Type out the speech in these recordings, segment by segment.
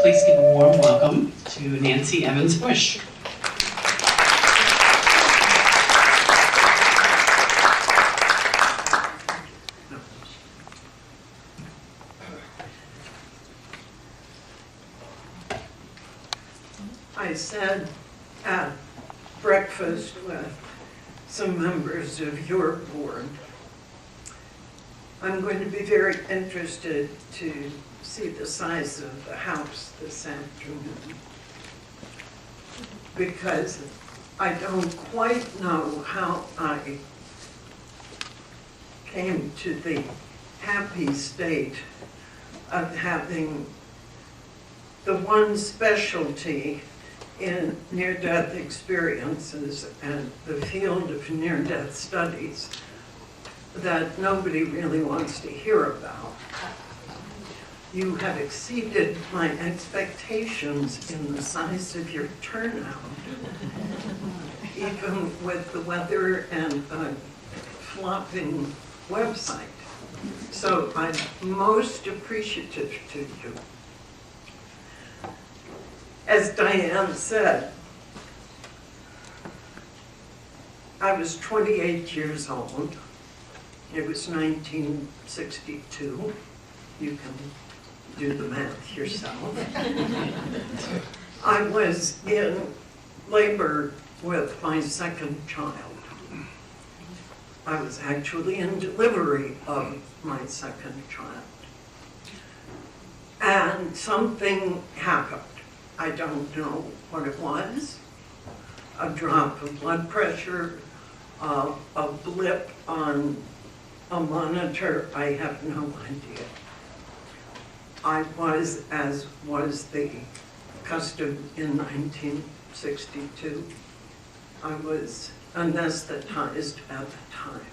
Please give a warm welcome to Nancy Evans Bush. I said at breakfast with some members of your board, I'm going to be very interested to see the size of the house this afternoon, because I don't quite know how I came to the happy state of having the one specialty in near-death experiences and the field of near-death studies that nobody really wants to hear about. You have exceeded my expectations in the size of your turnout, even with the weather and a flopping website. So I'm most appreciative to you. As Diane said, I was 28 years old. It was 1962. You can do the math yourself. I was in labor with my second child. I was actually in delivery of my second child. And something happened. I don't know what it was. A drop of blood pressure, a blip on a monitor, I have no idea. I was, as was the custom in 1962, I was anesthetized at the time.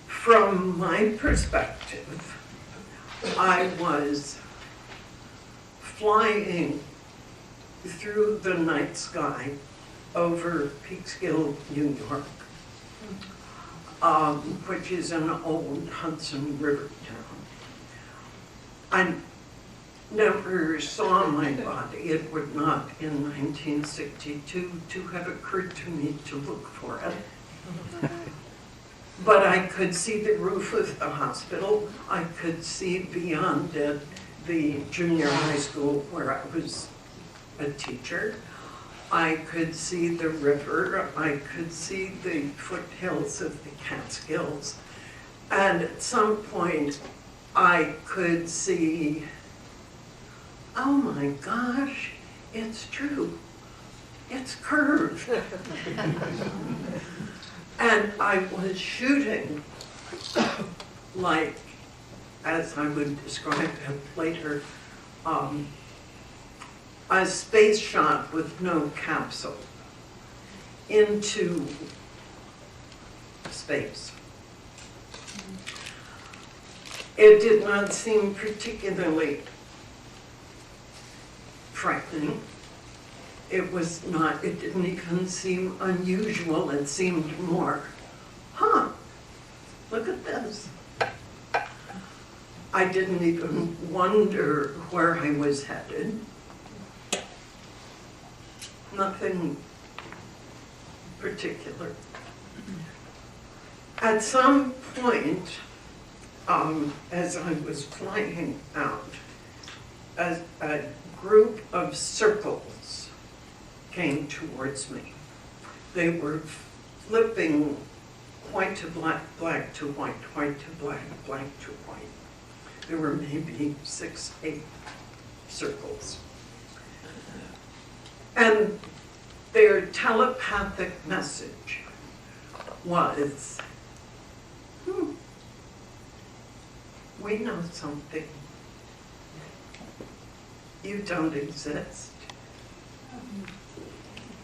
From my perspective, I was flying through the night sky over Peekskill, New York, which is an old Hudson River town. I never saw my body. It would not, in 1962, to have occurred to me to look for it. But I could see the roof of the hospital. I could see beyond it the junior high school where I was a teacher. I could see the river. I could see the foothills of the Catskills. And at some point, I could see, oh my gosh, it's true. It's curved. And I was shooting like, as I would describe it later, a space shot with no capsule into space. It did not seem particularly frightening. It didn't even seem unusual. It seemed more, look at this. I didn't even wonder where I was headed. Nothing particular. At some point, as I was flying out, a group of circles came towards me. They were flipping white to black, black to white, white to black, black to white. There were maybe 6, 8 circles. And their telepathic message was, we know something. You don't exist.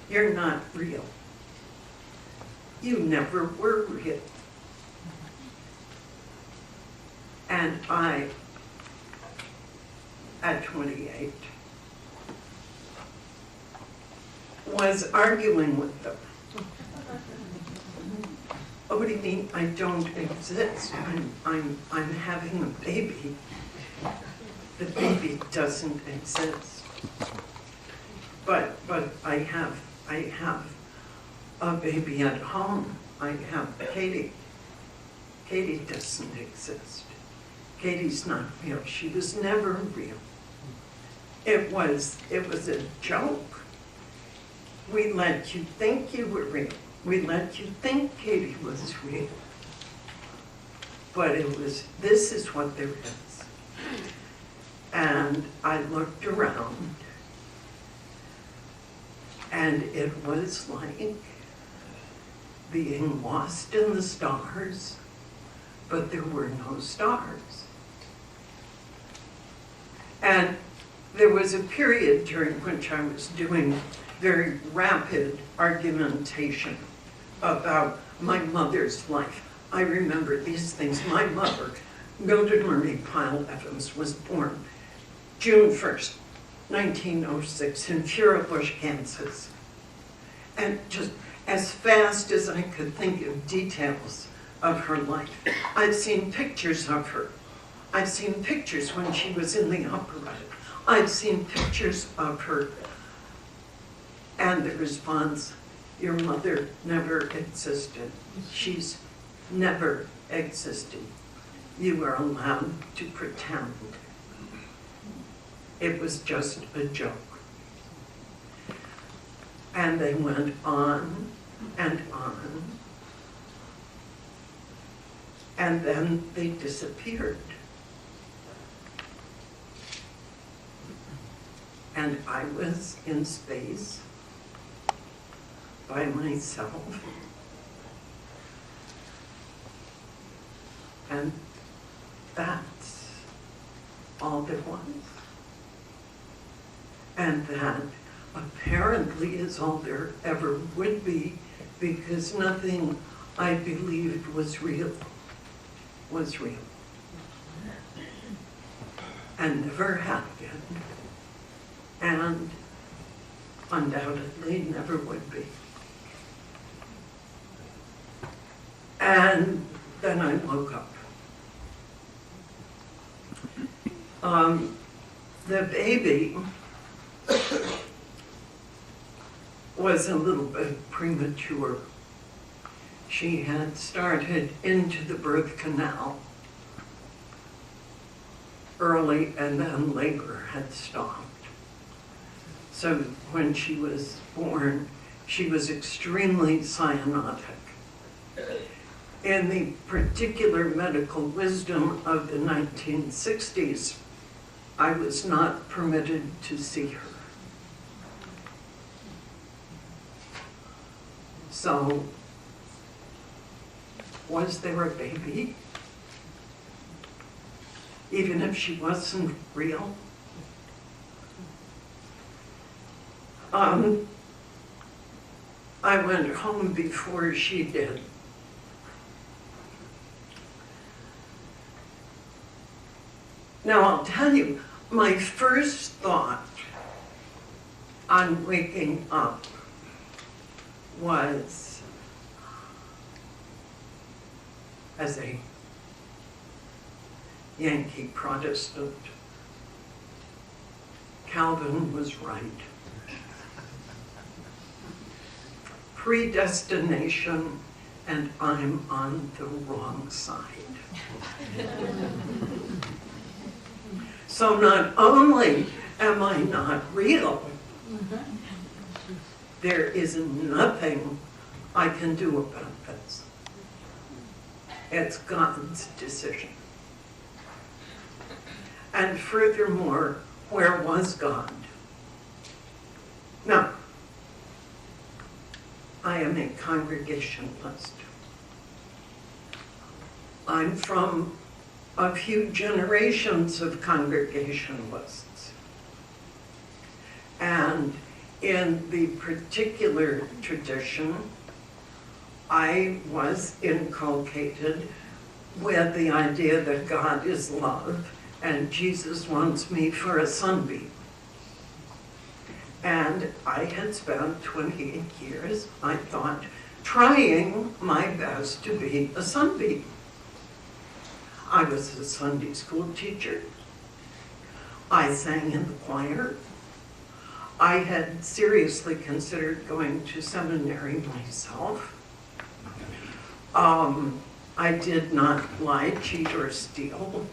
You're not real. You never were real. And I, at 28, was arguing with them. Oh, what do you mean I don't exist? I'm having a baby. the baby doesn't exist. But I have a baby at home. I have Katie. Katie doesn't exist. Katie's not real. She was never real. It was a joke. We let you think you were real. We let you think Katie was real. But this is what there is. And I looked around, and it was like being lost in the stars, but there were no stars. And there was a period during which I was doing very rapid argumentation about my mother's life. I remember these things. My mother, Mildred Marie Pyle Evans, was born June 1st, 1906 in Furbush, Kansas. And just as fast as I could think of details of her life, I've seen pictures of her. I've seen pictures when she was in the operetta. I've seen pictures of her. And the response, your mother never existed. She's never existed. You are allowed to pretend. It was just a joke. And they went on and on. And then they disappeared. And I was in space by myself. And that's all there was. And that apparently is all there ever would be, because nothing I believed was real. And never had been. And undoubtedly never would be. And then I woke up. The baby was a little bit premature. She had started into the birth canal early and then labor had stopped. So when she was born, she was extremely cyanotic. In the particular medical wisdom of the 1960s, I was not permitted to see her. So, was there a baby? Even if she wasn't real? I went home before she did. Now I'll tell you, my first thought on waking up was, as a Yankee Protestant, Calvin was right. Predestination, and I'm on the wrong side. So not only am I not real, there is nothing I can do about this. It's God's decision. And furthermore, where was God? Now, I am a Congregationalist. I'm from a few generations of Congregationalists. And in the particular tradition, I was inculcated with the idea that God is love and Jesus wants me for a sunbeam. And I had spent 28 years, I thought, trying my best to be a sunbeam. I was a Sunday school teacher. I sang in the choir. I had seriously considered going to seminary myself. I did not lie, cheat, or steal.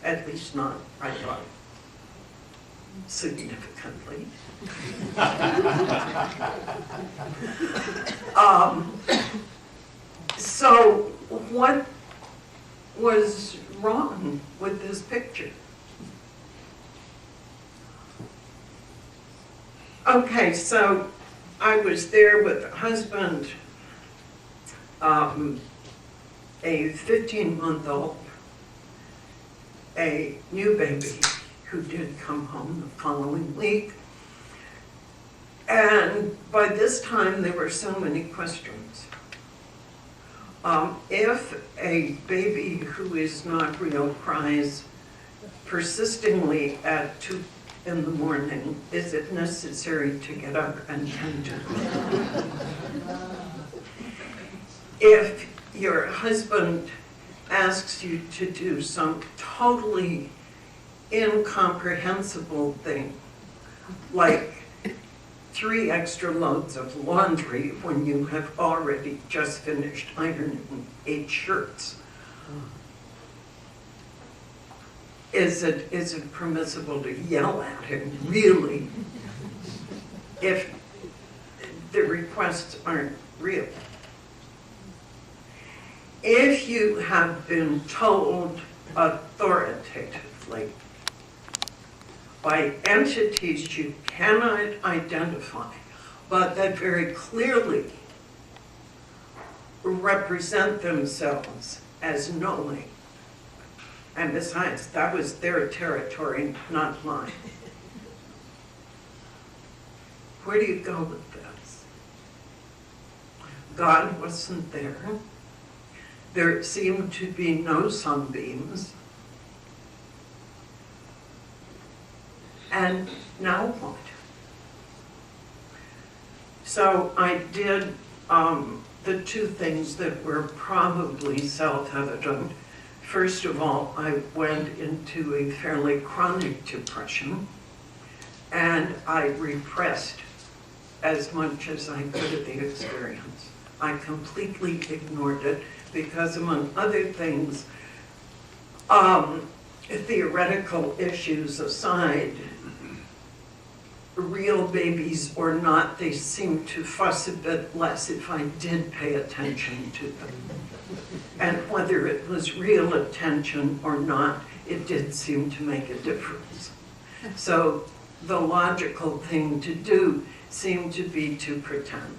At least not, I thought, significantly. So what was wrong with this picture? Okay, so I was there with a husband, a 15-month-old, a new baby who did come home the following week. And by this time, there were so many questions. If a baby who is not real cries persistingly at 2 in the morning, is it necessary to get up and tend to it? If your husband asks you to do some totally incomprehensible thing, like 3 extra loads of laundry when you have already just finished ironing 8 shirts, is it permissible to yell at him, really, if the requests aren't real? If you have been told authoritatively by entities you cannot identify, but that very clearly represent themselves as knowing, and besides, that was their territory, not mine. Where do you go with this? God wasn't there. There seemed to be no sunbeams. And now what? So I did the 2 things that were probably self-evident. First of all, I went into a fairly chronic depression, and I repressed as much as I could of the experience. I completely ignored it because, among other things, theoretical issues aside, real babies or not, they seemed to fuss a bit less if I did pay attention to them. And whether it was real attention or not, it did seem to make a difference. So the logical thing to do seemed to be to pretend.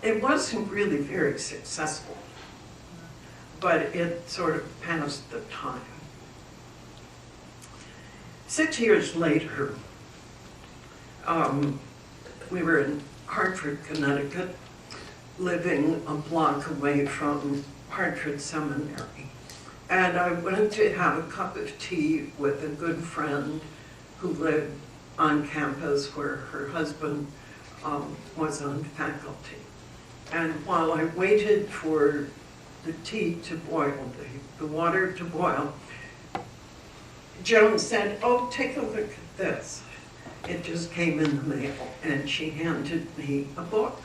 It wasn't really very successful, but it sort of passed the time. 6 years later, we were in Hartford, Connecticut, living a block away from Hartford Seminary. And I went to have a cup of tea with a good friend who lived on campus where her husband was on faculty. And while I waited for the tea to boil, the water to boil, Joan said, "Oh, take a look at this." It just came in the mail, and she handed me a book.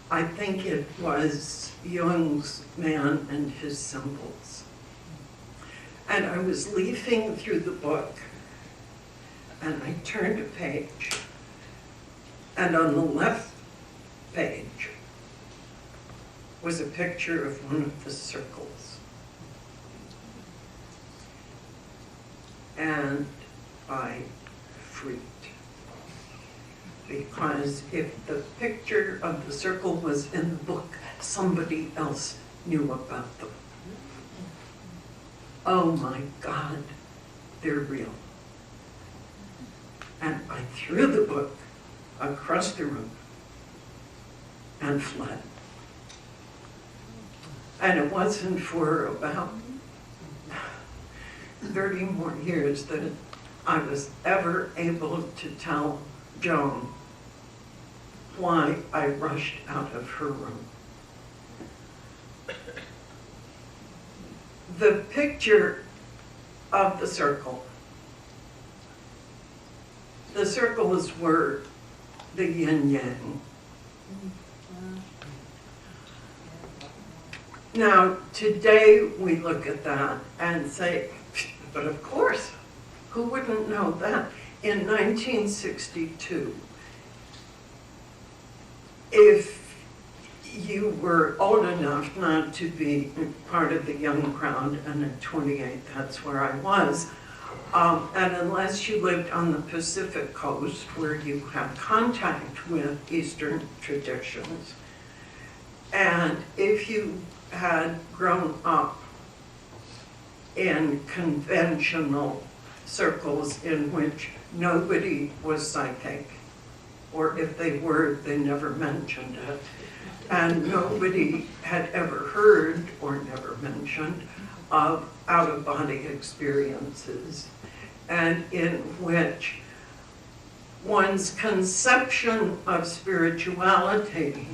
I think it was Jung's Man and His Symbols. And I was leafing through the book, and I turned a page, and on the left page was a picture of one of the circles. And I freaked. Because if the picture of the circle was in the book, somebody else knew about them. Oh my God, they're real. And I threw the book across the room and fled. And it wasn't for about 30 more years that I was ever able to tell Joan why I rushed out of her room. the picture of the circle. The circles were the yin yang. Now, today we look at that and say, but of course, who wouldn't know that? In 1962, if you were old enough not to be part of the young crowd, and at 28, that's where I was, and unless you lived on the Pacific coast where you had contact with Eastern traditions, and if you had grown up in conventional circles in which nobody was psychic, or if they were, they never mentioned it, and nobody had ever heard or never mentioned of out-of-body experiences, and in which one's conception of spirituality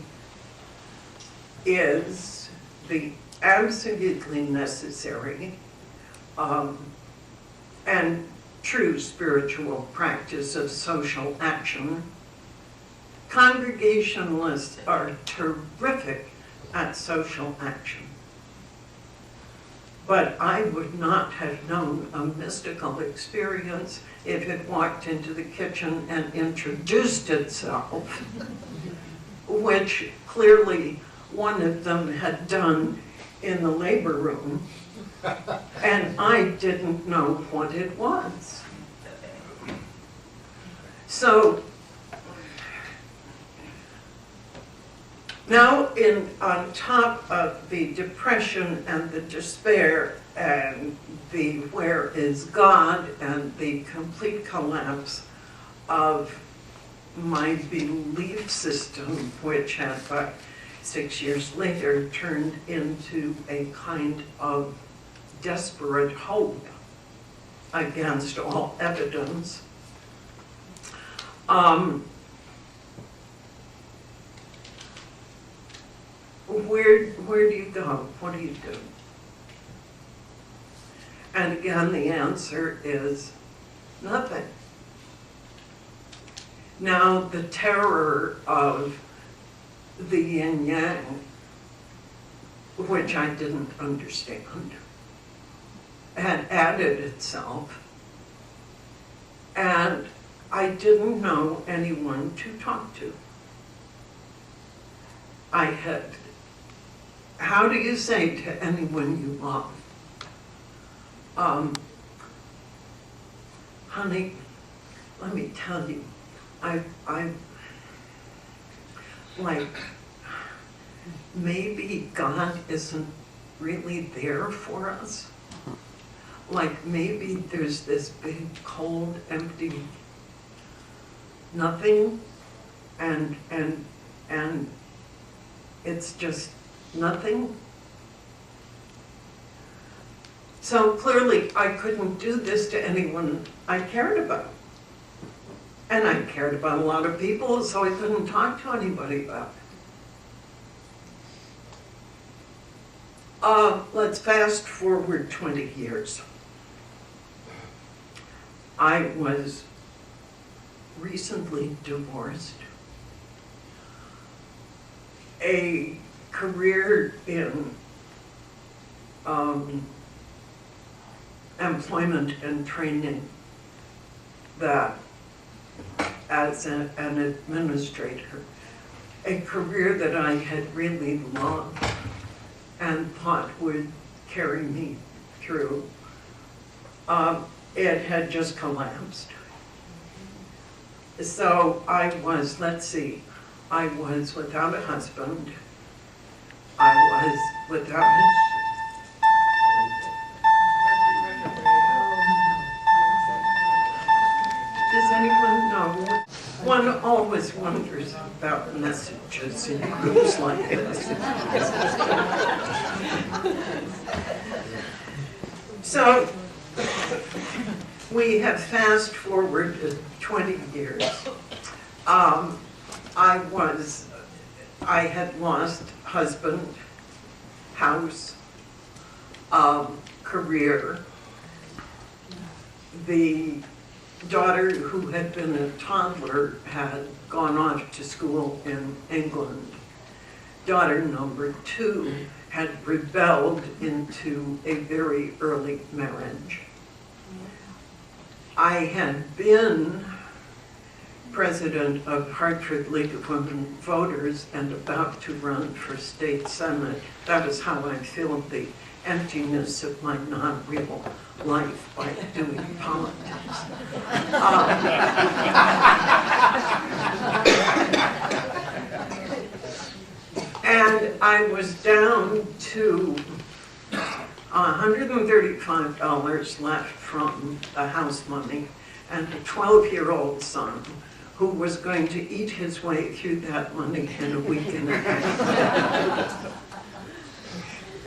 is the absolutely necessary and true spiritual practice of social action. Congregationalists are terrific at social action. But I would not have known a mystical experience if it walked into the kitchen and introduced itself, which clearly one of them had done in the labor room, and I didn't know what it was. So now, on top of the depression and the despair and the where is God and the complete collapse of my belief system, which had by 6 years later turned into a kind of desperate hope against all evidence, where do you go? What do you do? And again, the answer is nothing. Now, the terror of the yin yang, which I didn't understand, had added itself, and I didn't know anyone to talk to. I had, how do you say to anyone you love, honey, let me tell you, I like, maybe God isn't really there for us. Like maybe there's this big, cold, empty nothing, and it's just nothing. So clearly I couldn't do this to anyone I cared about. And I cared about a lot of people, so I couldn't talk to anybody about it. Let's fast forward 20 years. I was recently divorced. A career in employment and training that as an administrator, a career that I had really loved and thought would carry me through, it had just collapsed. So I was, let's see, I was without a husband, I was without Does anyone know? One always wonders about messages in groups like this. So we have fast forwarded 20 years. I had lost husband, house, career. The daughter who had been a toddler had gone off to school in England. Daughter number 2 had rebelled into a very early marriage. I had been president of Hartford League of Women Voters and about to run for state senate. That is how I filled the emptiness of my non-real life by doing politics. And I was down to $135 left from the house money and a 12-year-old son who was going to eat his way through that money in a week and a half.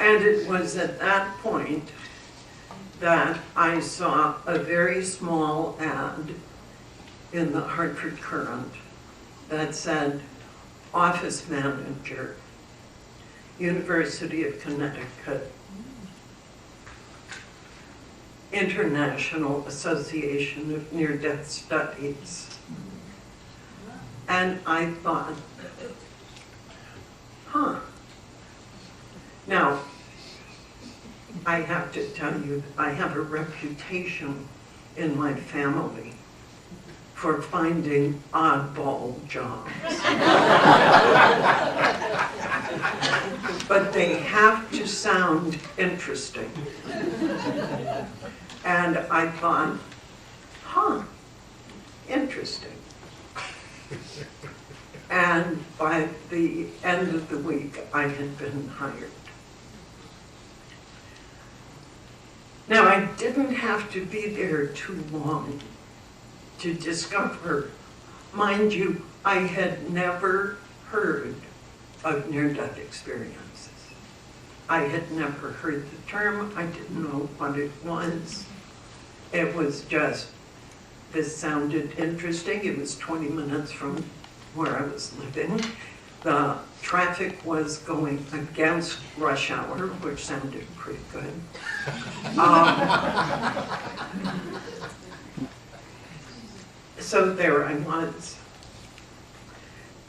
And it was at that point that I saw a very small ad in the Hartford Courant that said, office manager, University of Connecticut, International Association of Near-Death Studies. And I thought, Now, I have to tell you, I have a reputation in my family for finding oddball jobs. But they have to sound interesting. And I thought, interesting. And by the end of the week, I had been hired. Now, I didn't have to be there too long to discover, mind you, I had never heard of near-death experiences. I had never heard the term, I didn't know what it was. It was just, this sounded interesting. It was 20 minutes from where I was living. The traffic was going against rush hour, which sounded pretty good. So there I was.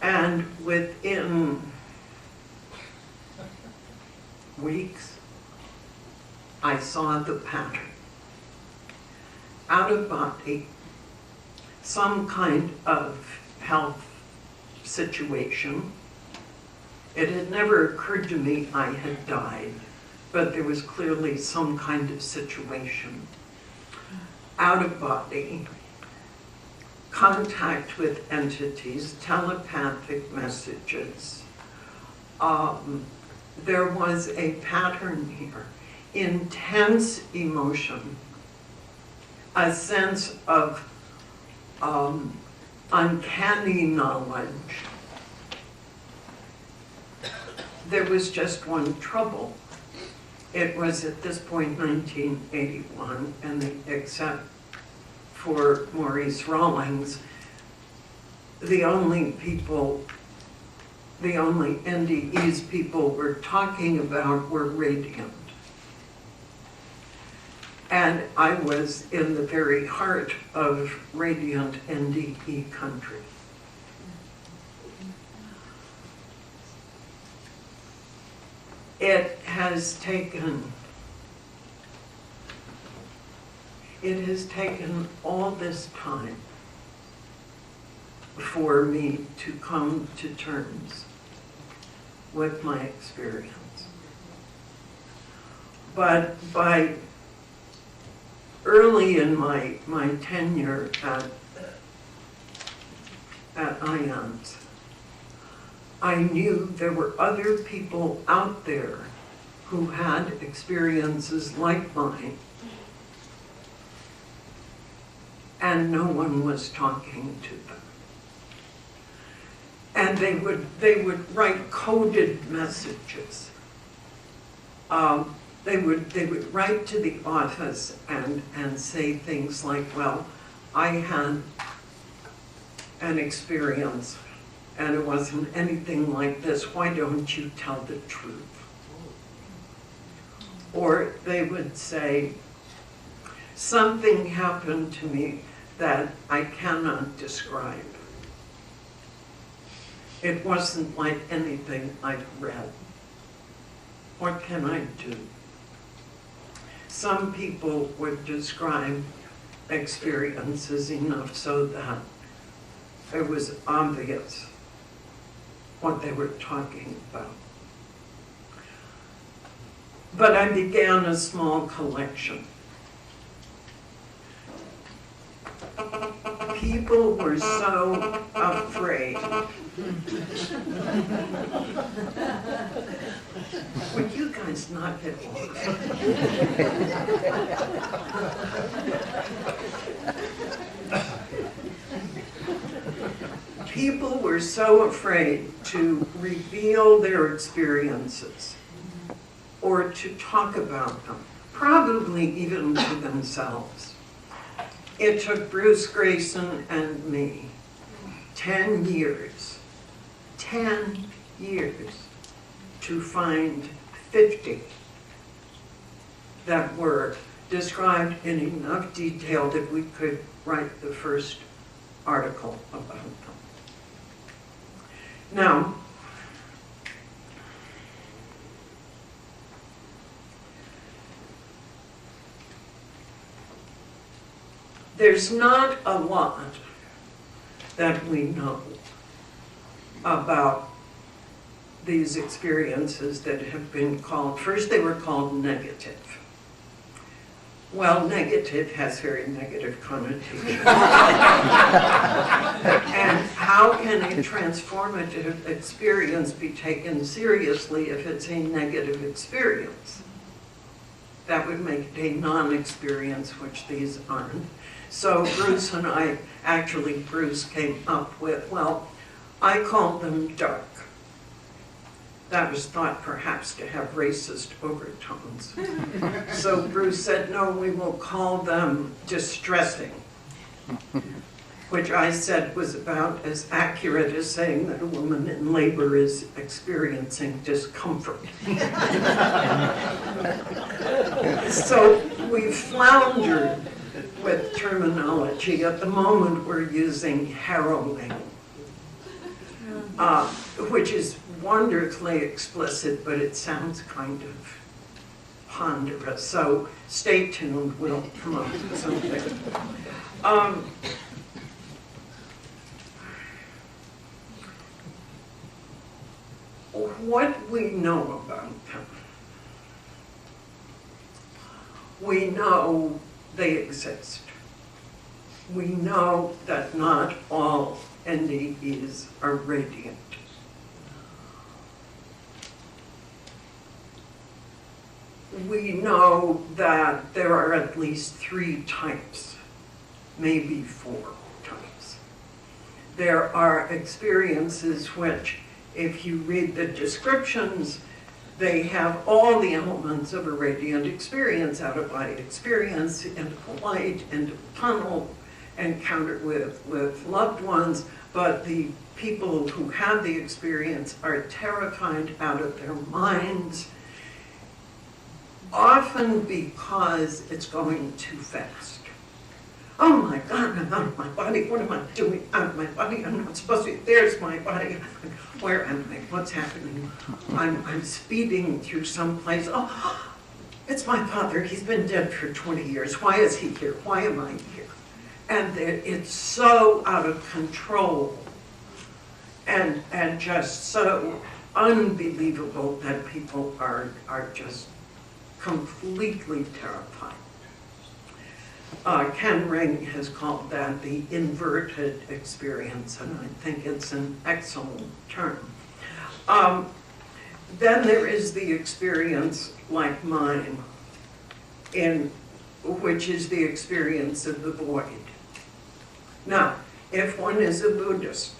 And within weeks, I saw the pattern. Out of body, some kind of health situation. It had never occurred to me I had died, but there was clearly some kind of situation. Out of body, contact with entities, telepathic messages. There was a pattern here. Intense emotion, a sense of uncanny knowledge. There was just one trouble. It was at this point 1981, and except for Maurice Rawlings, the only NDEs people were talking about were radiant. And I was in the very heart of radiant NDE country. It has taken all this time for me to come to terms with my experience. But by early in my tenure at IONS, I knew there were other people out there who had experiences like mine, and no one was talking to them. And they would write coded messages. They would write to the office and say things like, well, I had an experience and it wasn't anything like this. Why don't you tell the truth? Or they would say, something happened to me that I cannot describe. It wasn't like anything I'd read. What can I do? Some people would describe experiences enough so that it was obvious what they were talking about. But I began a small collection. People were so afraid. Would you guys not get off? People were so afraid to reveal their experiences or to talk about them, probably even to themselves. It took Bruce Grayson and me 10 years to find 50 that were described in enough detail that we could write the first article about them. Now, there's not a lot that we know about these experiences that have been called, first they were called negative. Well, negative has very negative connotations. And how can a transformative experience be taken seriously if it's a negative experience? That would make it a non-experience, which these aren't. So Bruce and I, actually Bruce came up with, well, I called them dark. That was thought perhaps to have racist overtones. So Bruce said, no, we will call them distressing, which I said was about as accurate as saying that a woman in labor is experiencing discomfort. So we floundered with terminology. At the moment we're using harrowing, which is wonderfully explicit, but it sounds kind of ponderous. So stay tuned, we'll come up with something. What we know about them, we know they exist. We know that not all NDEs are radiant. We know that there are at least 3 types, maybe 4 types. There are experiences which, if you read the descriptions, they have all the elements of a radiant experience, out-of-body experience, into the light, into the tunnel, encounter with loved ones, but the people who have the experience are terrified out of their minds, often because it's going too fast. Oh my God, I'm out of my body. What am I doing out of my body? I'm not supposed to be. There's my body. Where am I? What's happening? I'm speeding through some place. Oh, it's my father. He's been dead for 20 years. Why is he here? Why am I here? And it's so out of control and just so unbelievable that people are just completely terrified. Ken Ring has called that the inverted experience, and I think it's an excellent term. Then there is the experience like mine, which is the experience of the void. Now, if one is a Buddhist,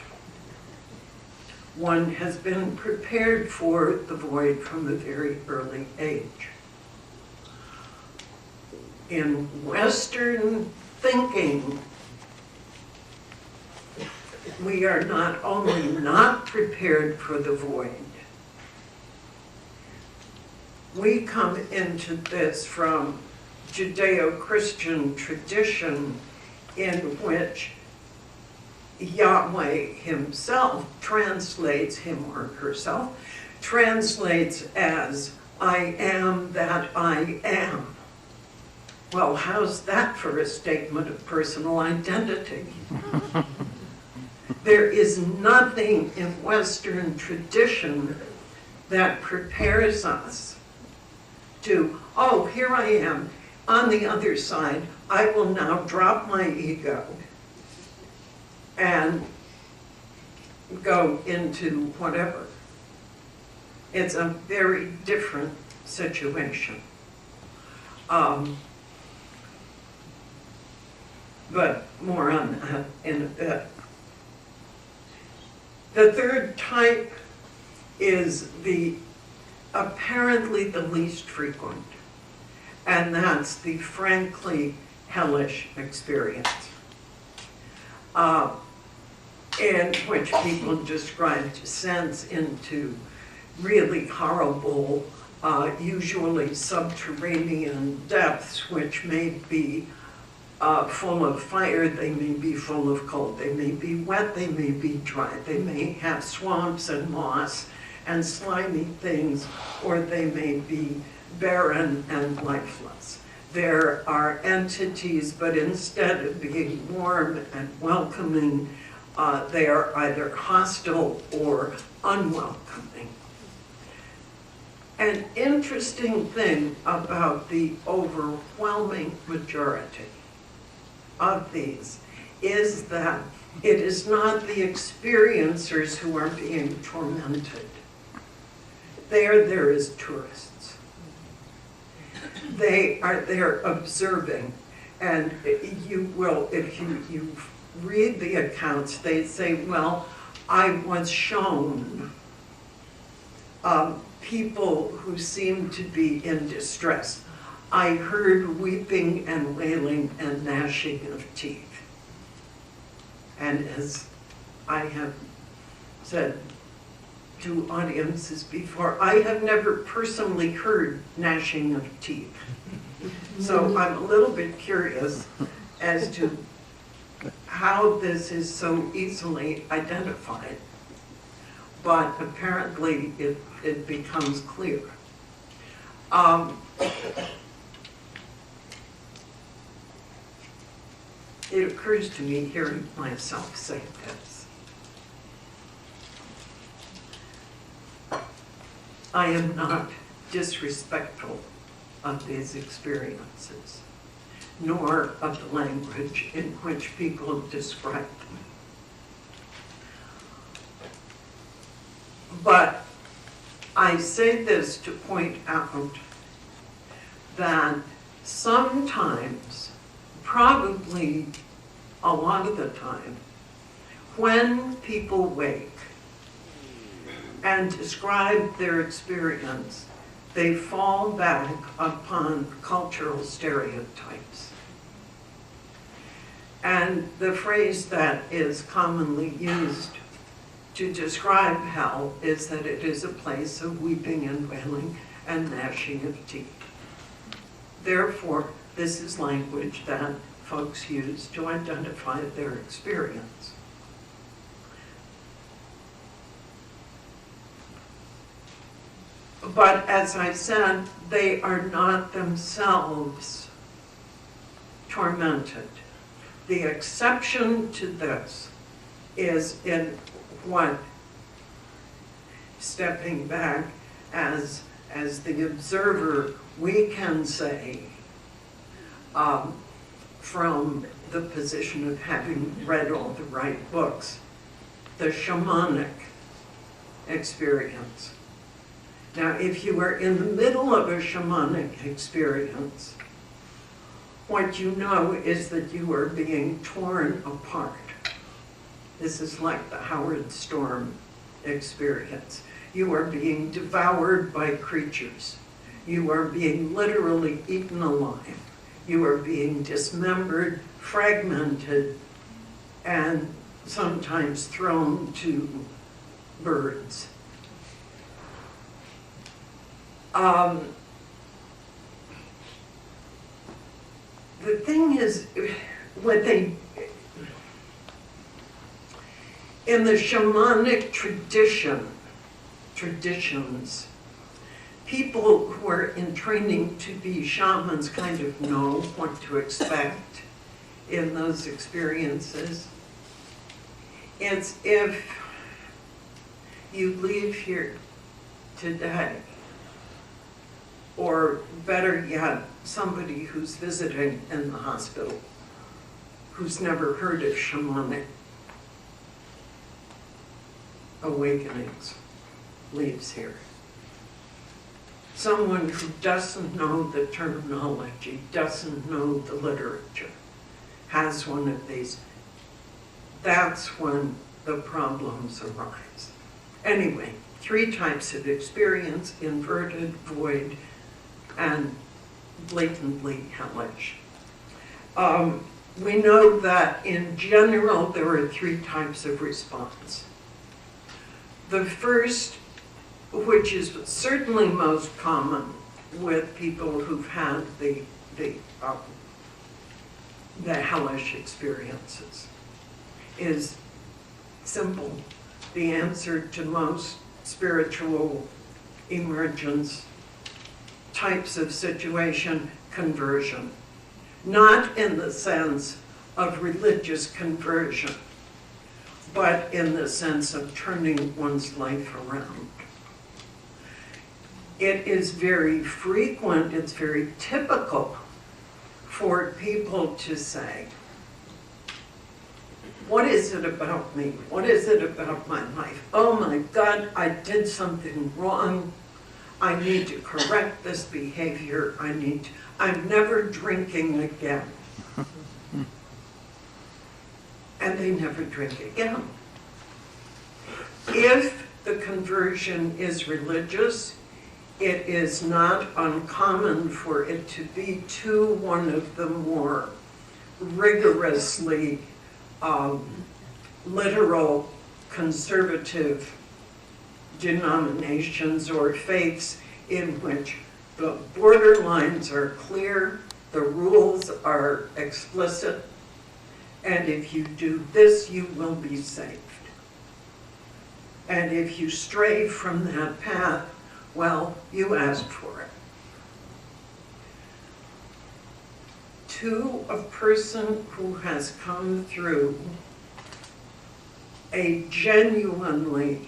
one has been prepared for the void from a very early age. In Western thinking, we are not only not prepared for the void, we come into this from Judeo-Christian tradition in which Yahweh himself translates, him or herself, translates as, I am that I am. Well, how's that for a statement of personal identity? There is nothing in Western tradition that prepares us to, oh, here I am. On the other side, I will now drop my ego and go into whatever. It's a very different situation. But more on that in a bit. The third type is apparently the least frequent, and that's the frankly hellish experience, in which people describe descents into really horrible, usually subterranean depths, which may be full of fire, they may be full of cold, they may be wet, they may be dry, they may have swamps and moss and slimy things, or they may be barren and lifeless. There are entities, but instead of being warm and welcoming, they are either hostile or unwelcoming. An interesting thing about the overwhelming majority of these is that it is not the experiencers who are being tormented. They are there as tourists. They are there observing, and you will, if you read the accounts, they say, well, I was shown people who seem to be in distress. I heard weeping and wailing and gnashing of teeth. And as I have said to audiences before, I have never personally heard gnashing of teeth. So I'm a little bit curious as to how this is so easily identified. But apparently it becomes clear. It occurs to me hearing myself say this. I am not disrespectful of these experiences, nor of the language in which people describe them. But I say this to point out that sometimes, probably a lot of the time, when people wake and describe their experience, they fall back upon cultural stereotypes. And the phrase that is commonly used to describe hell is that it is a place of weeping and wailing and gnashing of teeth. Therefore, this is language that folks use to identify their experience. But as I said, they are not themselves tormented. The exception to this is in what, stepping back as the observer, we can say from the position of having read all the right books, the shamanic experience. Now, if you are in the middle of a shamanic experience, what you know is that you are being torn apart. This is like the Howard Storm experience. You are being devoured by creatures. You are being literally eaten alive. You are being dismembered, fragmented, and sometimes thrown to birds. the thing is, in the shamanic traditions, people who are in training to be shamans kind of know what to expect in those experiences. It's if you leave here today, or better yet, somebody who's visiting in the hospital who's never heard of shamanic awakenings leaves here. Someone who doesn't know the terminology, doesn't know the literature, has one of these, that's when the problems arise. Anyway, 3 types of experience: inverted, void, and blatantly hellish. We know that in general there are 3 types of response. The first, which is certainly most common with people who've had the hellish experiences, is simple. The answer to most spiritual emergence types of situation: conversion. Not in the sense of religious conversion, but in the sense of turning one's life around. It is very frequent, it's very typical for people to say, what is it about me? What is it about my life? Oh my God, I did something wrong. I need to correct this behavior. I'm never drinking again. And they never drink again. If the conversion is religious, it is not uncommon for it to be to one of the more rigorously literal conservative denominations or faiths in which the borderlines are clear, the rules are explicit, and if you do this, you will be saved. And if you stray from that path, well, you asked for it. To a person who has come through a genuinely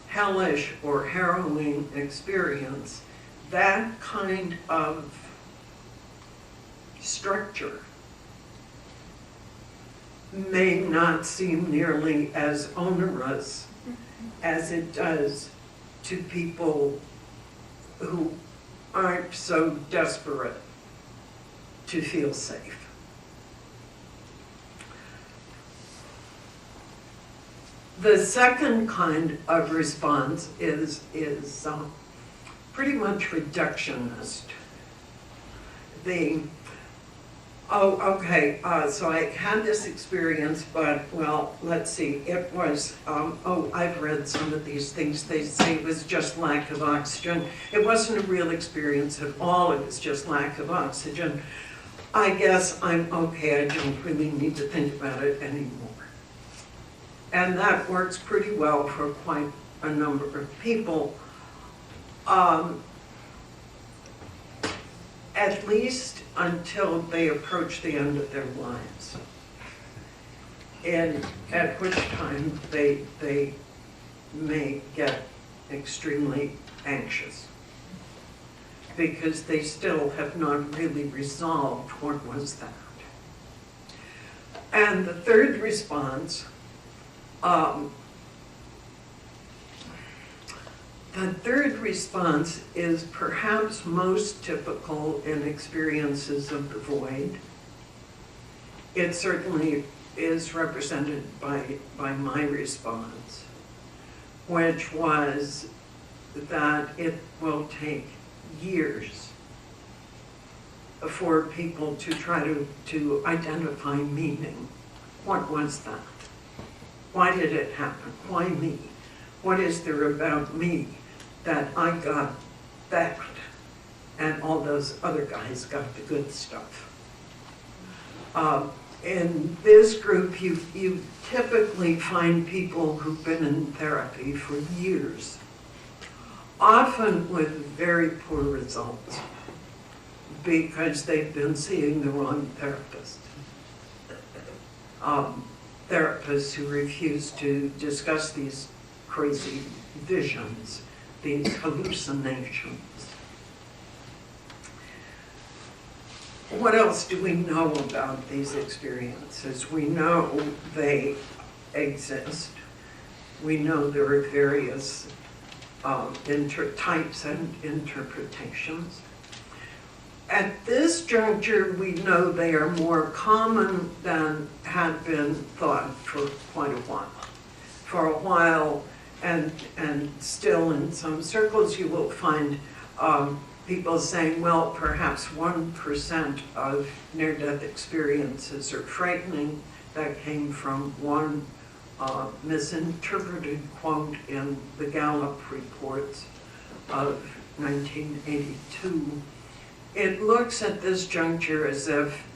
hellish or harrowing experience, that kind of structure may not seem nearly as onerous as it does to people who aren't so desperate to feel safe. The second kind of response is pretty much reductionist. So I had this experience, but well, let's see, it was, I've read some of these things. They say it was just lack of oxygen. It wasn't a real experience at all, it was just lack of oxygen. I guess I'm okay, I don't really need to think about it anymore. And that works pretty well for quite a number of people. At least until they approach the end of their lives. And at which time they may get extremely anxious because they still have not really resolved what was that. And the third response, is perhaps most typical in experiences of the void. It certainly is represented by my response, which was that it will take years for people to try to identify meaning. What was that? Why did it happen? Why me? What is there about me that I got that and all those other guys got the good stuff? In this group, you typically find people who've been in therapy for years, often with very poor results because they've been seeing the wrong therapist. Therapists who refuse to discuss these crazy visions, these hallucinations. What else do we know about these experiences? We know they exist. We know there are various types and interpretations. At this juncture, we know they are more common than had been thought for quite a while. For a while, and still in some circles, you will find people saying, well, perhaps 1% of near-death experiences are frightening. That came from one misinterpreted quote in the Gallup reports of 1982. It looks at this juncture as if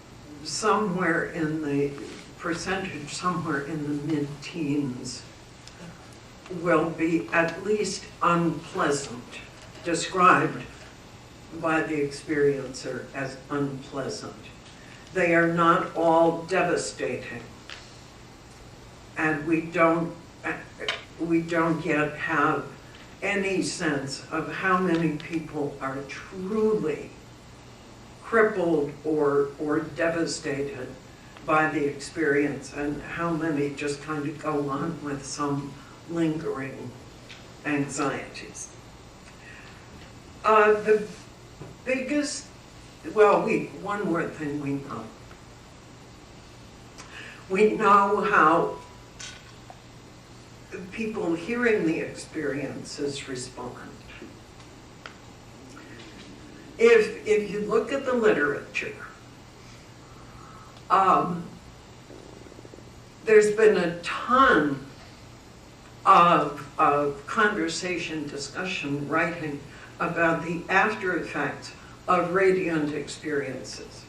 somewhere in the percentage, somewhere in the mid-teens, will be at least unpleasant, described by the experiencer as unpleasant. They are not all devastating, and we don't yet have any sense of how many people are truly crippled or devastated by the experience, and how many just kind of go on with some lingering anxieties. The biggest, one more thing we know. We know how people hearing the experiences respond. If you look at the literature, there's been a ton of conversation, discussion, writing about the after effects of radiant experiences.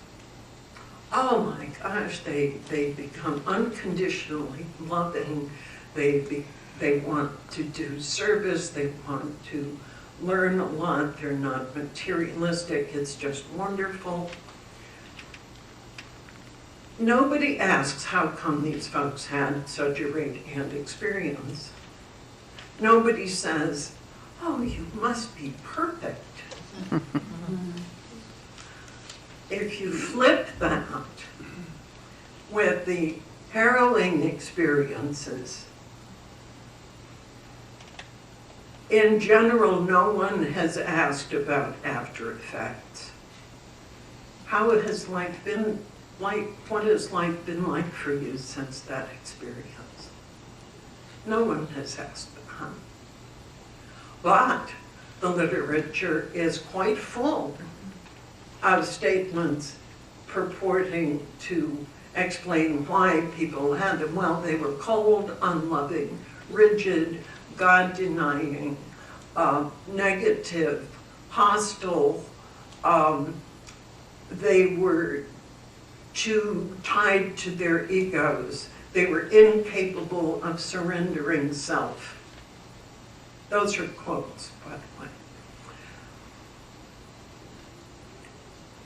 Oh my gosh, they become unconditionally loving. They want to do service. They want to learn a lot. They're not materialistic. It's just wonderful. Nobody asks how come these folks had such a radiant experience. Nobody says, oh, you must be perfect. If you flip that with the harrowing experiences, in general, no one has asked about after effects. How has life been like? What has life been like for you since that experience? No one has asked that. But the literature is quite full of statements purporting to explain why people had them. Well, they were cold, unloving, rigid, God-denying, negative, hostile. They were too tied to their egos. They were incapable of surrendering self. Those are quotes, by the way.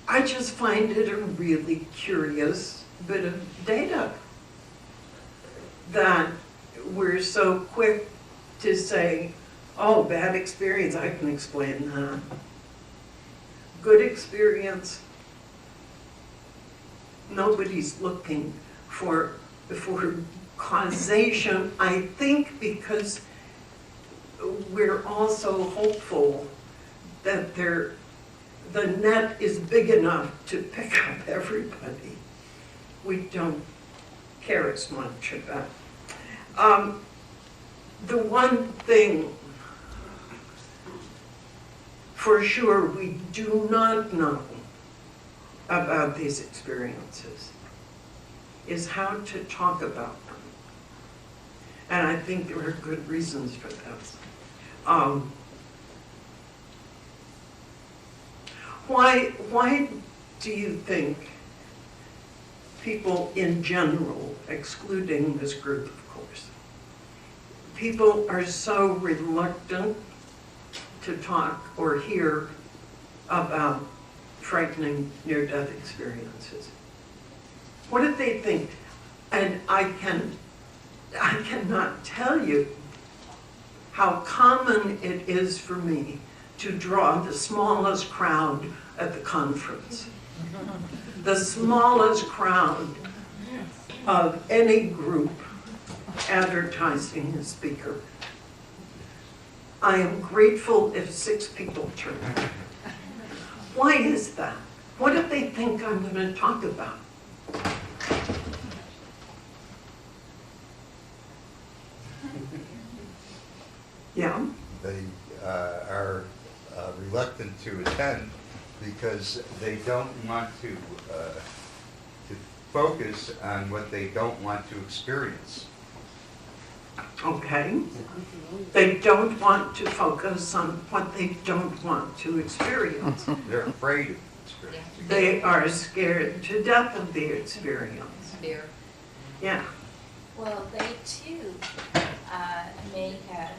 I just find it a really curious bit of data that we're so quick to say, oh, bad experience, I can explain that. Good experience, nobody's looking for causation, I think, because we're also hopeful that the net is big enough to pick up everybody. We don't care as much about. The one thing for sure we do not know about these experiences is how to talk about them. And I think there are good reasons for this. Why do you think people in general, excluding this group, of course, people are so reluctant to talk or hear about frightening near-death experiences. What do they think? And I cannot tell you how common it is for me to draw the smallest crowd at the conference. The smallest crowd of any group advertising a speaker. I am grateful if 6 people turn out. Why is that? What do they think I'm going to talk about? Yeah? They are reluctant to attend because they don't want to focus on what they don't want to experience. Okay. They don't want to focus on what they don't want to experience. They're afraid of experiencing. They are scared to death of the experience. Fear. Yeah. Well, they too may have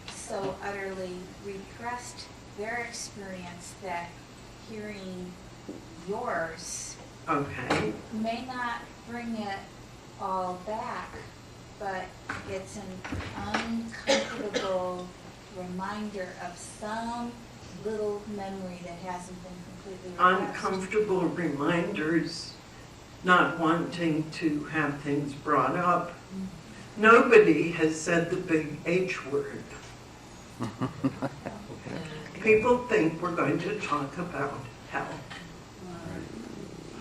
so utterly repressed their experience that hearing yours Okay. may not bring it all back, but it's an uncomfortable reminder of some little memory that hasn't been completely repressed. Uncomfortable reminders, not wanting to have things brought up. Nobody has said the big H word. People think we're going to talk about hell.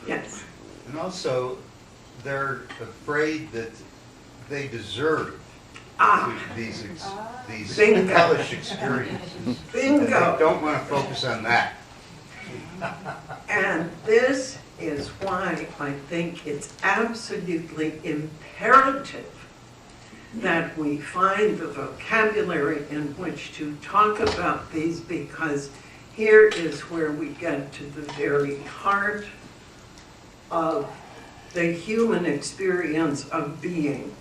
Yes. And also, they're afraid that they deserve these Bingo. hellish experiences. Bingo. They don't want to focus on that. And this is why I think it's absolutely imperative that we find the vocabulary in which to talk about these, because here is where we get to the very heart of the human experience of being,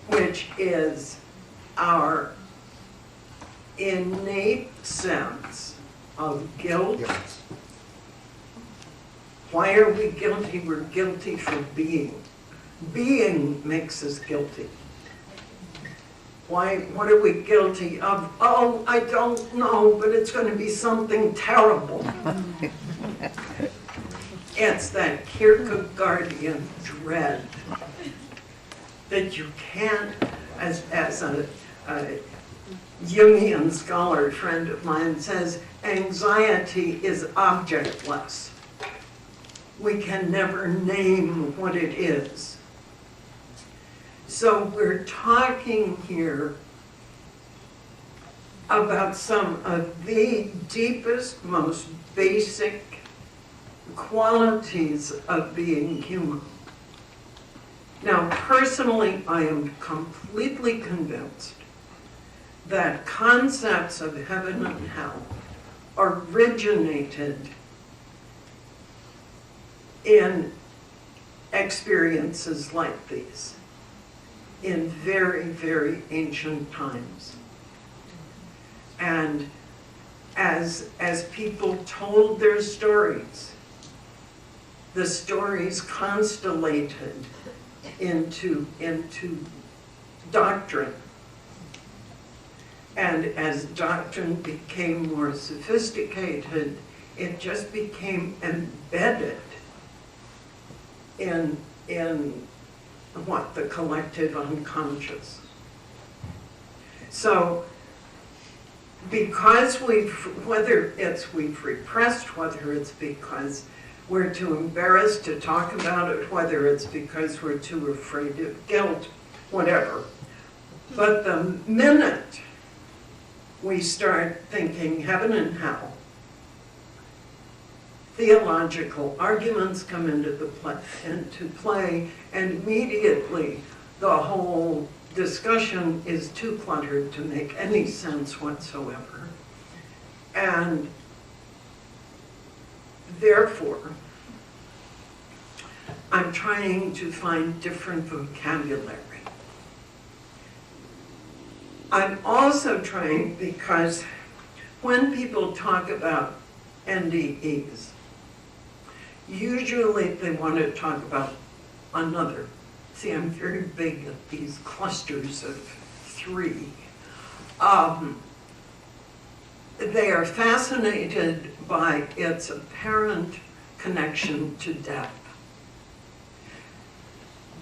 which is our innate sense of guilt. Yes. Why are we guilty? We're guilty for being. Being makes us guilty. Why? What are we guilty of? Oh, I don't know, but it's going to be something terrible. It's that Kierkegaardian dread that you can't, as a Jungian scholar friend of mine says, anxiety is objectless. We can never name what it is. So we're talking here about some of the deepest, most basic qualities of being human. Now, personally, I am completely convinced that concepts of heaven and hell originated in experiences like these in very, very ancient times. And as people told their stories, the stories constellated into doctrine. And as doctrine became more sophisticated, it just became embedded in what? The collective unconscious. So, because whether it's we've repressed, whether it's because we're too embarrassed to talk about it, whether it's because we're too afraid of guilt, whatever. But the minute we start thinking heaven and hell, theological arguments come into play, and immediately the whole discussion is too cluttered to make any sense whatsoever. And therefore, I'm trying to find different vocabulary. I'm also trying, because when people talk about NDEs, usually they want to talk about another. See, I'm very big at these clusters of 3. They are fascinated by its apparent connection to death.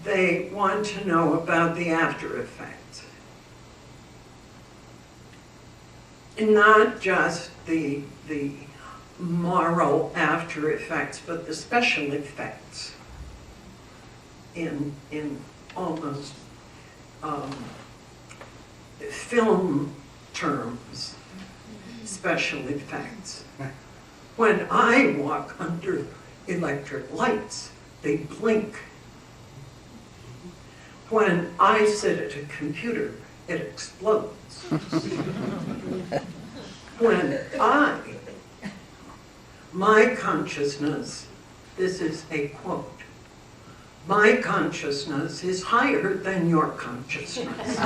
They want to know about the after effects. Not just the moral after effects, but the special effects in almost film terms, special effects. When I walk under electric lights, they blink. When I sit at a computer, it explodes. When my consciousness, this is a quote, my consciousness is higher than your consciousness.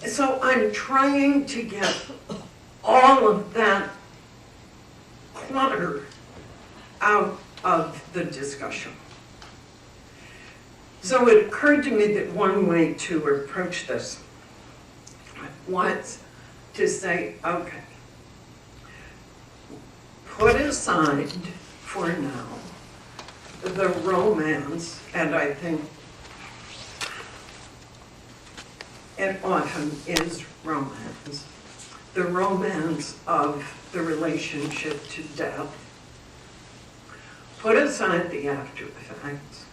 So I'm trying to get all of that clutter out of the discussion. So it occurred to me that one way to approach this was to say, okay, put aside for now the romance, and I think it often is romance, the romance of the relationship to death. Put aside the after effects.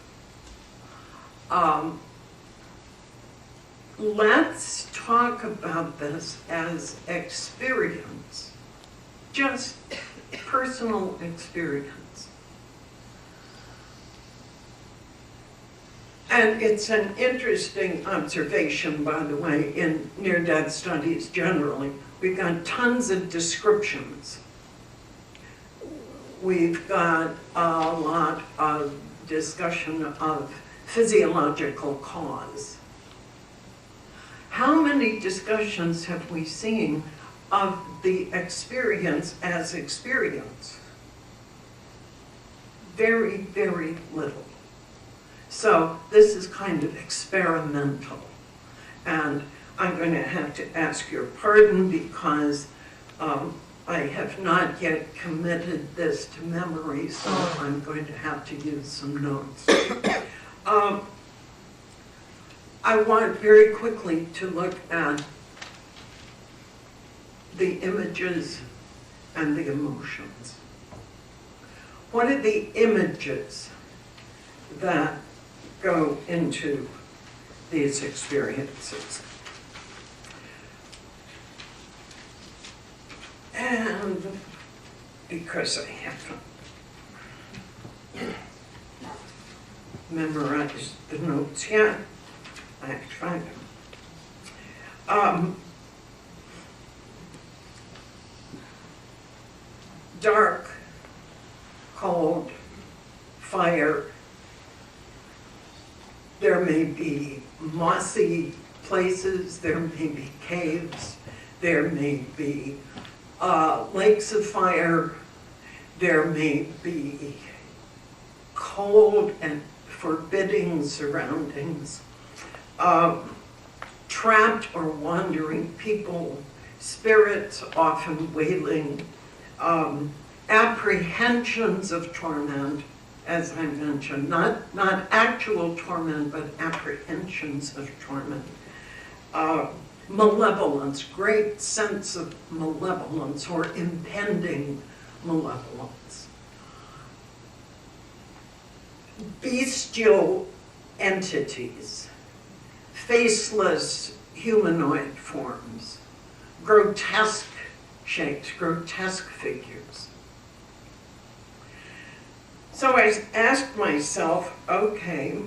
Let's talk about this as experience, just personal experience. And it's an interesting observation, by the way, in near-death studies generally. We've got tons of descriptions. We've got a lot of discussion of physiological cause. How many discussions have we seen of the experience as experience? Very, very little. So this is kind of experimental. And I'm going to have to ask your pardon because I have not yet committed this to memory, so I'm going to have to use some notes. I want very quickly to look at the images and the emotions. What are the images that go into these experiences? And because I haven't memorized the notes yet, I have to find them. Dark, cold, fire. There may be mossy places, there may be caves, there may be lakes of fire, there may be cold and forbidding surroundings, trapped or wandering people, spirits often wailing, apprehensions of torment, as I mentioned, not actual torment, but apprehensions of torment. Malevolence, great sense of malevolence or impending malevolence. Bestial entities, faceless humanoid forms, grotesque shapes, grotesque figures. So I asked myself, okay,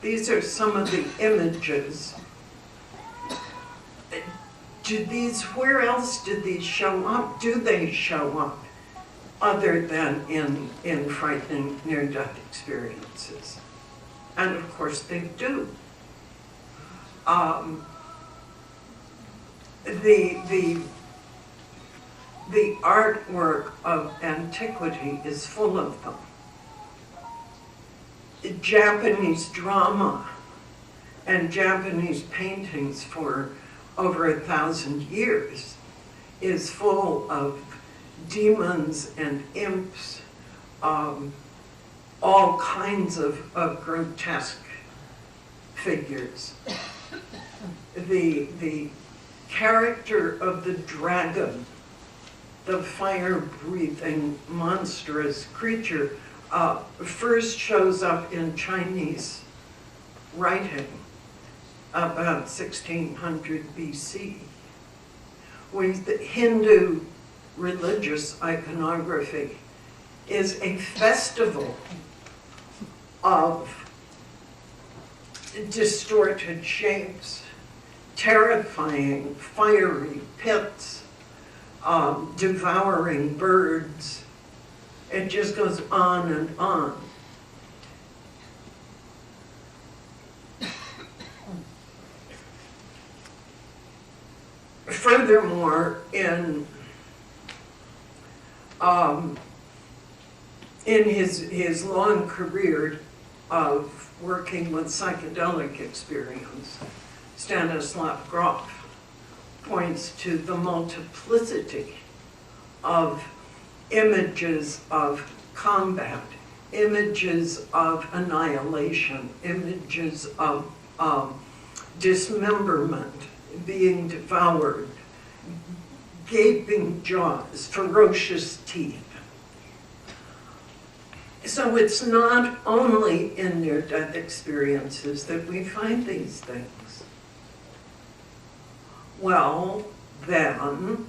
these are some of the images. where else did these show up? Do they show up other than in frightening near-death experiences? And of course they do. The artwork of antiquity is full of them. Japanese drama and Japanese paintings for over 1,000 years is full of demons and imps, all kinds of grotesque figures. The character of the dragon, the fire-breathing monstrous creature, first shows up in Chinese writing about 1600 BC. The Hindu religious iconography is a festival of distorted shapes, terrifying, fiery pits, devouring birds. It just goes on and on. Furthermore, in his long career of working with psychedelic experience, Stanislav Grof points to the multiplicity of images of combat, images of annihilation, images of dismemberment, being devoured, gaping jaws, ferocious teeth. So it's not only in near-death experiences that we find these things. Well, then,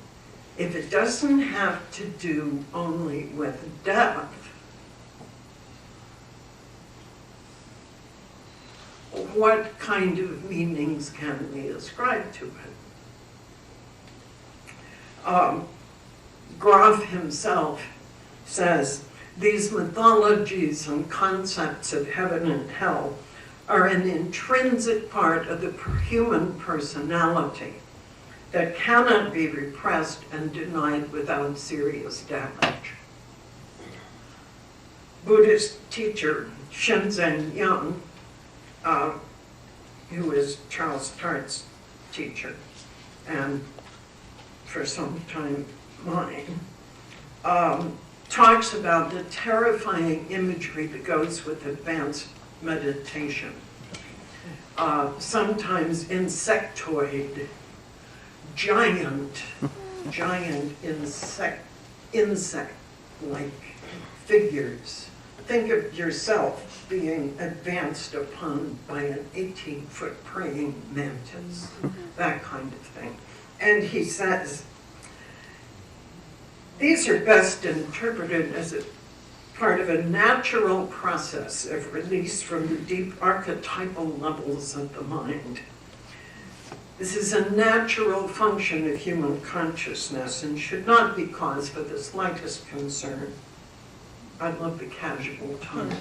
if it doesn't have to do only with death, what kind of meanings can we ascribe to it? Grof himself says, these mythologies and concepts of heaven and hell are an intrinsic part of the human personality that cannot be repressed and denied without serious damage. Buddhist teacher Shinzen Young, who is Charles Tart's teacher, and for some time mine, talks about the terrifying imagery that goes with advanced meditation. Sometimes insectoid, giant insect-like figures. Think of yourself being advanced upon by an 18-foot praying mantis, that kind of thing. And he says, these are best interpreted as a part of a natural process of release from the deep archetypal levels of the mind. This is a natural function of human consciousness and should not be cause for the slightest concern. I love the casual tone.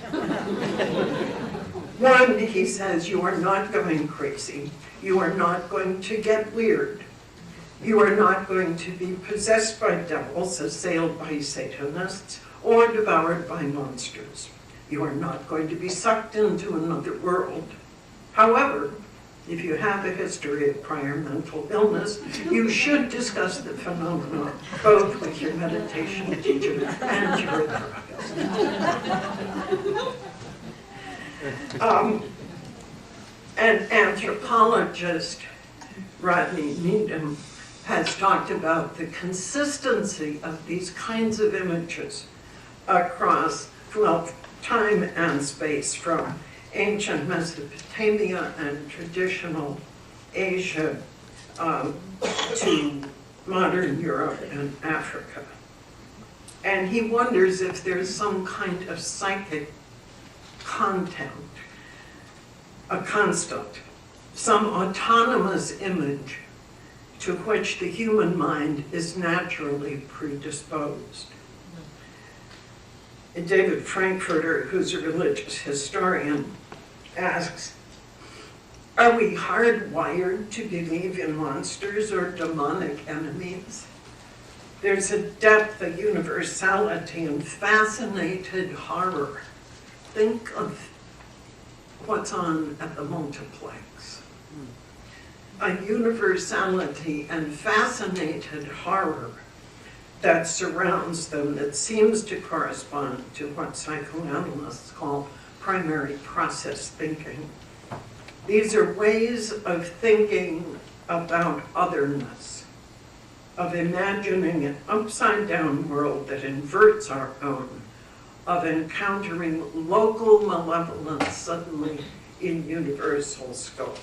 One, he says, you are not going crazy. You are not going to get weird. You are not going to be possessed by devils, assailed by Satanists, or devoured by monsters. You are not going to be sucked into another world. However, if you have a history of prior mental illness, you should discuss the phenomenon both with your meditation teacher and your therapist. An anthropologist, Rodney Needham, has talked about the consistency of these kinds of images across, well, time and space, from ancient Mesopotamia and traditional Asia to modern Europe and Africa. And he wonders if there's some kind of psychic content, a constant, some autonomous image to which the human mind is naturally predisposed. And David Frankfurter, who's a religious historian, asks, are we hardwired to believe in monsters or demonic enemies? There's a depth, a universality, and fascinated horror. Think of what's on at the multiplex. A universality and fascinated horror that surrounds them that seems to correspond to what psychoanalysts call primary process thinking. These are ways of thinking about otherness, of imagining an upside-down world that inverts our own, of encountering local malevolence suddenly in universal scope,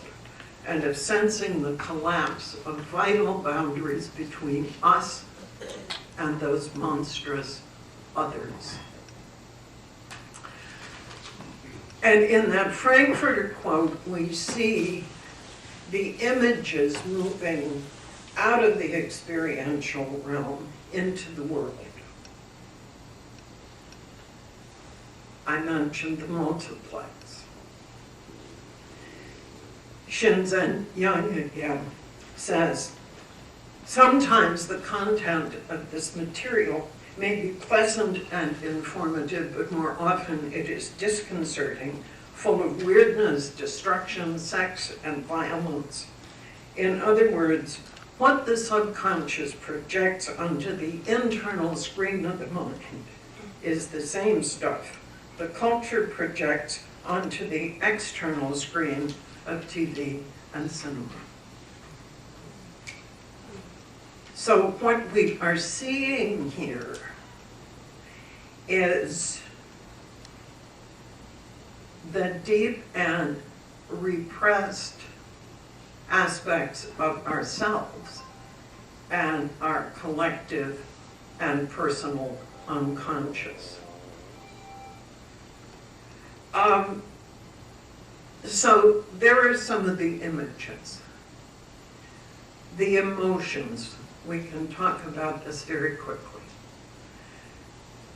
and of sensing the collapse of vital boundaries between us and those monstrous others. And in that Frankfurter quote, we see the images moving out of the experiential realm into the world. I mentioned the multiplex. Shinzen Yang again says, sometimes the content of this material may be pleasant and informative, but more often it is disconcerting, full of weirdness, destruction, sex, and violence. In other words, what the subconscious projects onto the internal screen of the mind is the same stuff the culture projects onto the external screen of TV and cinema. So what we are seeing here is the deep and repressed aspects of ourselves and our collective and personal unconscious. So there are some of the images, the emotions. We can talk about this very quickly.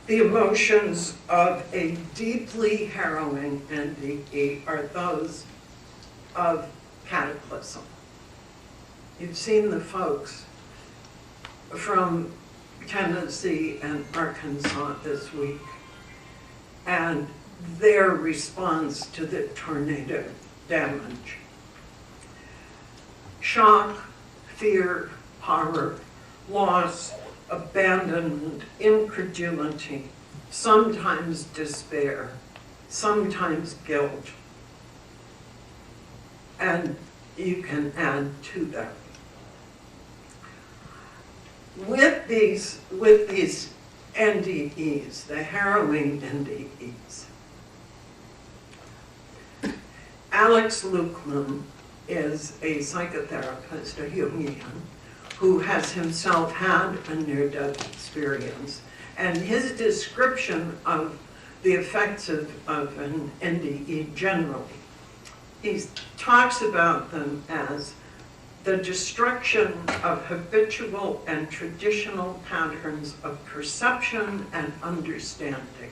The emotions of a deeply harrowing NDE are those of cataclysm. You've seen the folks from Tennessee and Arkansas this week, and their response to the tornado damage. Shock, fear, horror, loss, abandonment, incredulity, sometimes despair, sometimes guilt. And you can add to that. With these NDEs, the harrowing NDEs, Alex Lukeman is a psychotherapist, a Jungian, who has himself had a near-death experience. And his description of the effects of an NDE generally, he talks about them as the destruction of habitual and traditional patterns of perception and understanding,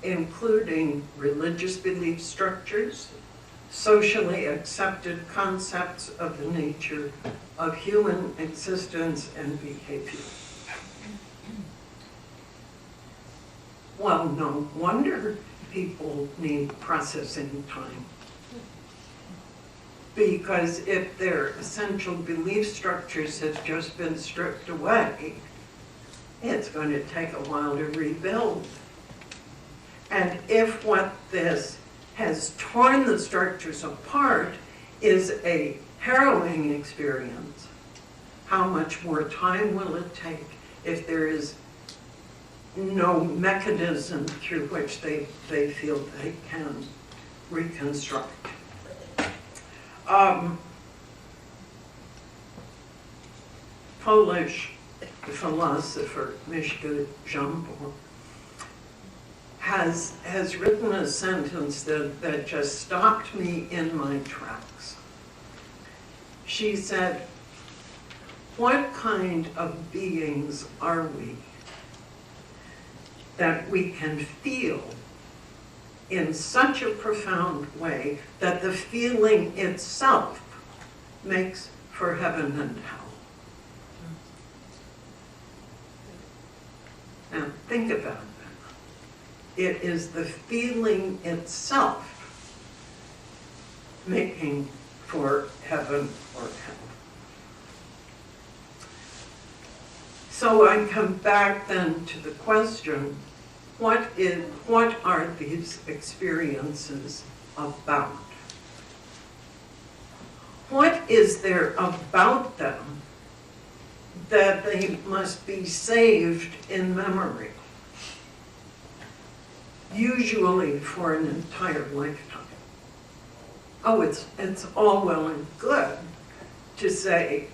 including religious belief structures, socially accepted concepts of the nature of human existence and behavior. Well, no wonder people need processing time. Because if their essential belief structures have just been stripped away, it's going to take a while to rebuild. And if what this has torn the structures apart is a harrowing experience, how much more time will it take if there is no mechanism through which they feel they can reconstruct? Polish philosopher Mieszko Jambor has written a sentence that just stopped me in my tracks. She said, what kind of beings are we that we can feel in such a profound way that the feeling itself makes for heaven and hell? Now, think about that. It is the feeling itself making for heaven or hell. So I come back then to the question, what are these experiences about? What is there about them that they must be saved in memory? Usually for an entire lifetime. Oh, it's all well and good to say,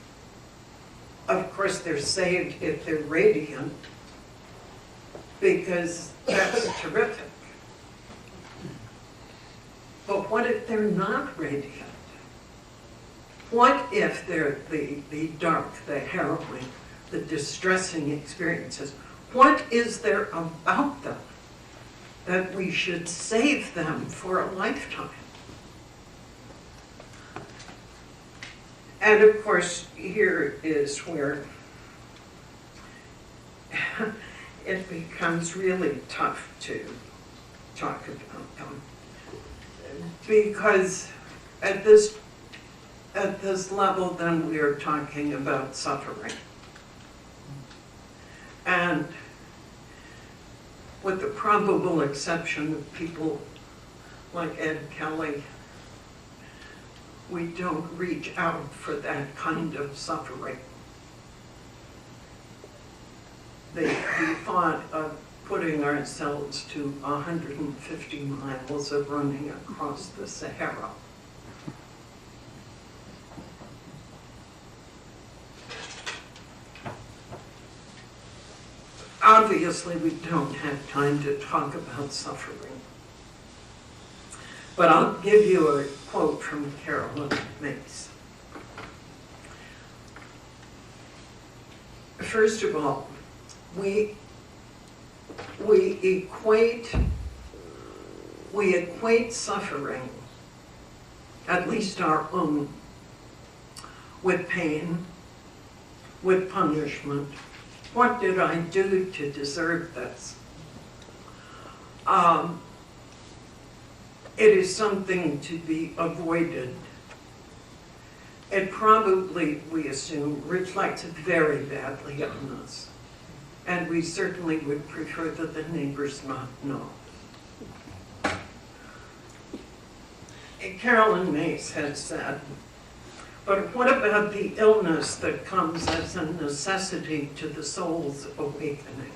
of course they're saved if they're radiant, because that's terrific. But what if they're not radiant? What if they're the dark, the harrowing, the distressing experiences? What is there about them that we should save them for a lifetime? And of course, here is where it becomes really tough to talk about them. Because at this level, then we are talking about suffering. And with the probable exception of people like Ed Kelly, we don't reach out for that kind of suffering. The thought of putting ourselves to 150 miles of running across the Sahara. Obviously, we don't have time to talk about suffering. But I'll give you a quote from Carolyn Myss. First of all, we equate suffering, at least our own, with pain, with punishment. What did I do to deserve this? It is something to be avoided. It probably, we assume, reflects very badly on us. And we certainly would prefer that the neighbors not know. Carolyn Myss has said, but what about the illness that comes as a necessity to the soul's awakening?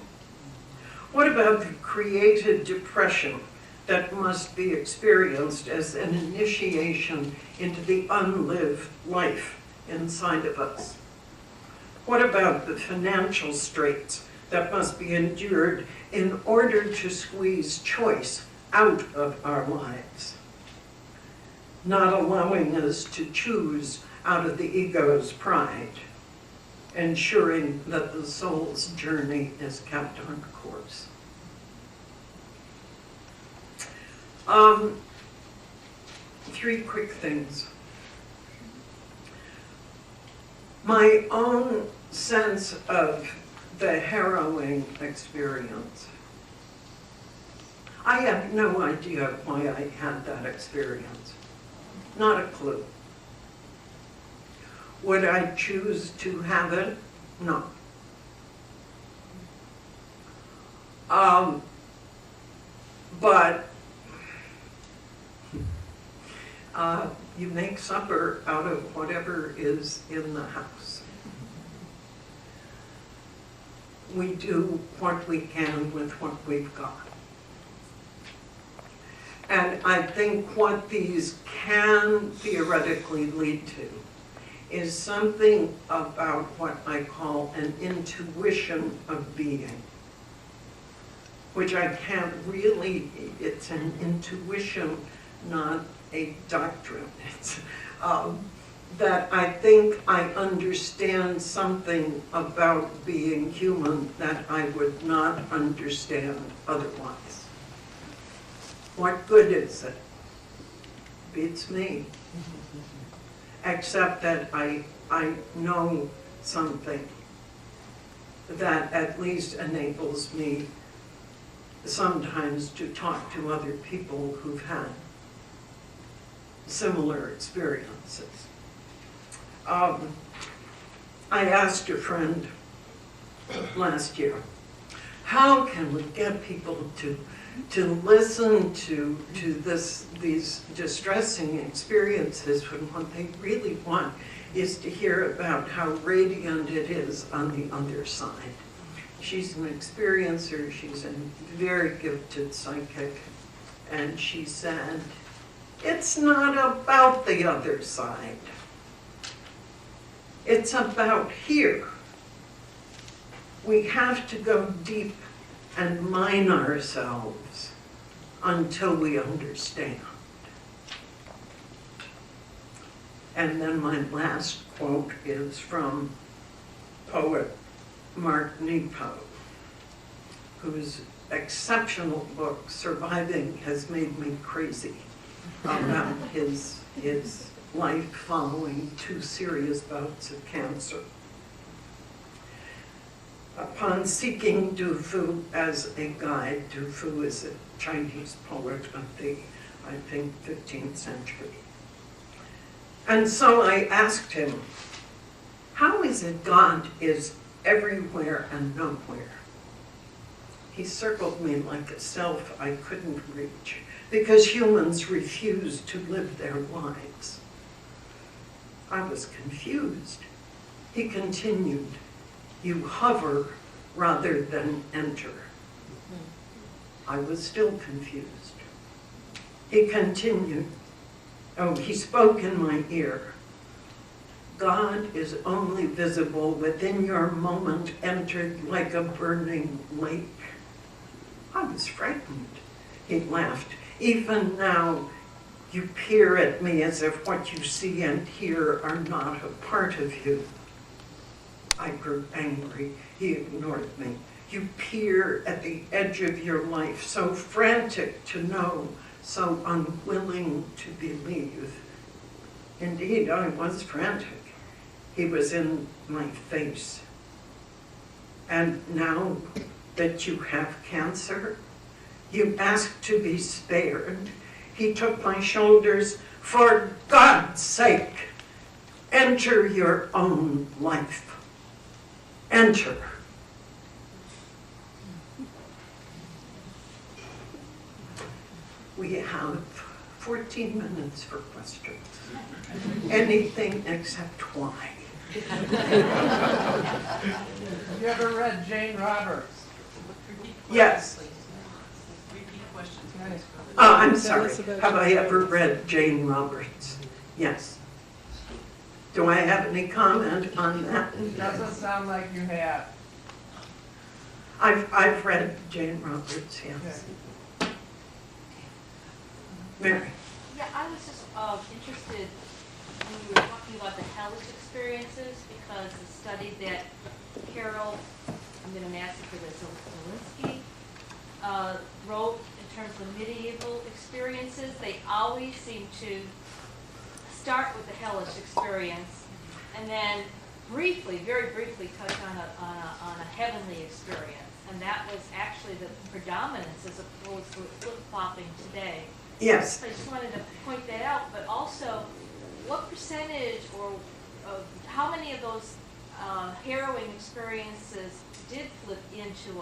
What about the created depression that must be experienced as an initiation into the unlived life inside of us? What about the financial straits that must be endured in order to squeeze choice out of our lives, not allowing us to choose out of the ego's pride, ensuring that the soul's journey is kept on course? Three quick things. My own sense of the harrowing experience. I have no idea why I had that experience. Not a clue. Would I choose to have it? No. But you make supper out of whatever is in the house. We do what we can with what we've got. And I think what these can theoretically lead to is something about what I call an intuition of being, which I can't really, it's an intuition, not a doctrine. that I think I understand something about being human that I would not understand otherwise. What good is it? Beats me. Except that I know something that at least enables me sometimes to talk to other people who've had similar experiences. I asked a friend last year, how can we get people to listen to these distressing experiences when what they really want is to hear about how radiant it is on the other side. She's an experiencer, she's a very gifted psychic, and she said, it's not about the other side. It's about here. We have to go deep and mine ourselves until we understand. And then my last quote is from poet Mark Nepo, whose exceptional book, Surviving, has made me crazy about his life following 2 serious bouts of cancer. Upon seeking Du Fu as a guide, Du Fu is a Chinese poet of the, I think, 15th century. And so I asked him, how is it God is everywhere and nowhere? He circled me like a self I couldn't reach, because humans refuse to live their lives. I was confused. He continued, you hover rather than enter. I was still confused. He continued, he spoke in my ear. God is only visible within your moment entered like a burning lake. I was frightened. He laughed. Even now, you peer at me as if what you see and hear are not a part of you. I grew angry. He ignored me. You peer at the edge of your life, so frantic to know, so unwilling to believe. Indeed, I was frantic. He was in my face. And now that you have cancer, you ask to be spared. He took my shoulders. For God's sake, enter your own life. Enter. We have 14 minutes for questions. Anything except why. You ever read Jane Roberts? Yes. Repeat questions. I'm sorry. Have I ever read Jane Roberts? Yes. Do I have any comment on that? Doesn't sound like you have. I've read Jane Roberts, yes. Mary. Yeah, I was just interested when you were talking about the hellish experiences, because the study that Carol, I'm going to ask you for this, Zelinsky, wrote in terms of medieval experiences, they always seem to start with the hellish experience and then briefly, very briefly touch on a heavenly experience. And that was actually the predominance as opposed to flip-flopping today. Yes. So I just wanted to point that out, but also what percentage or how many of those harrowing experiences did flip into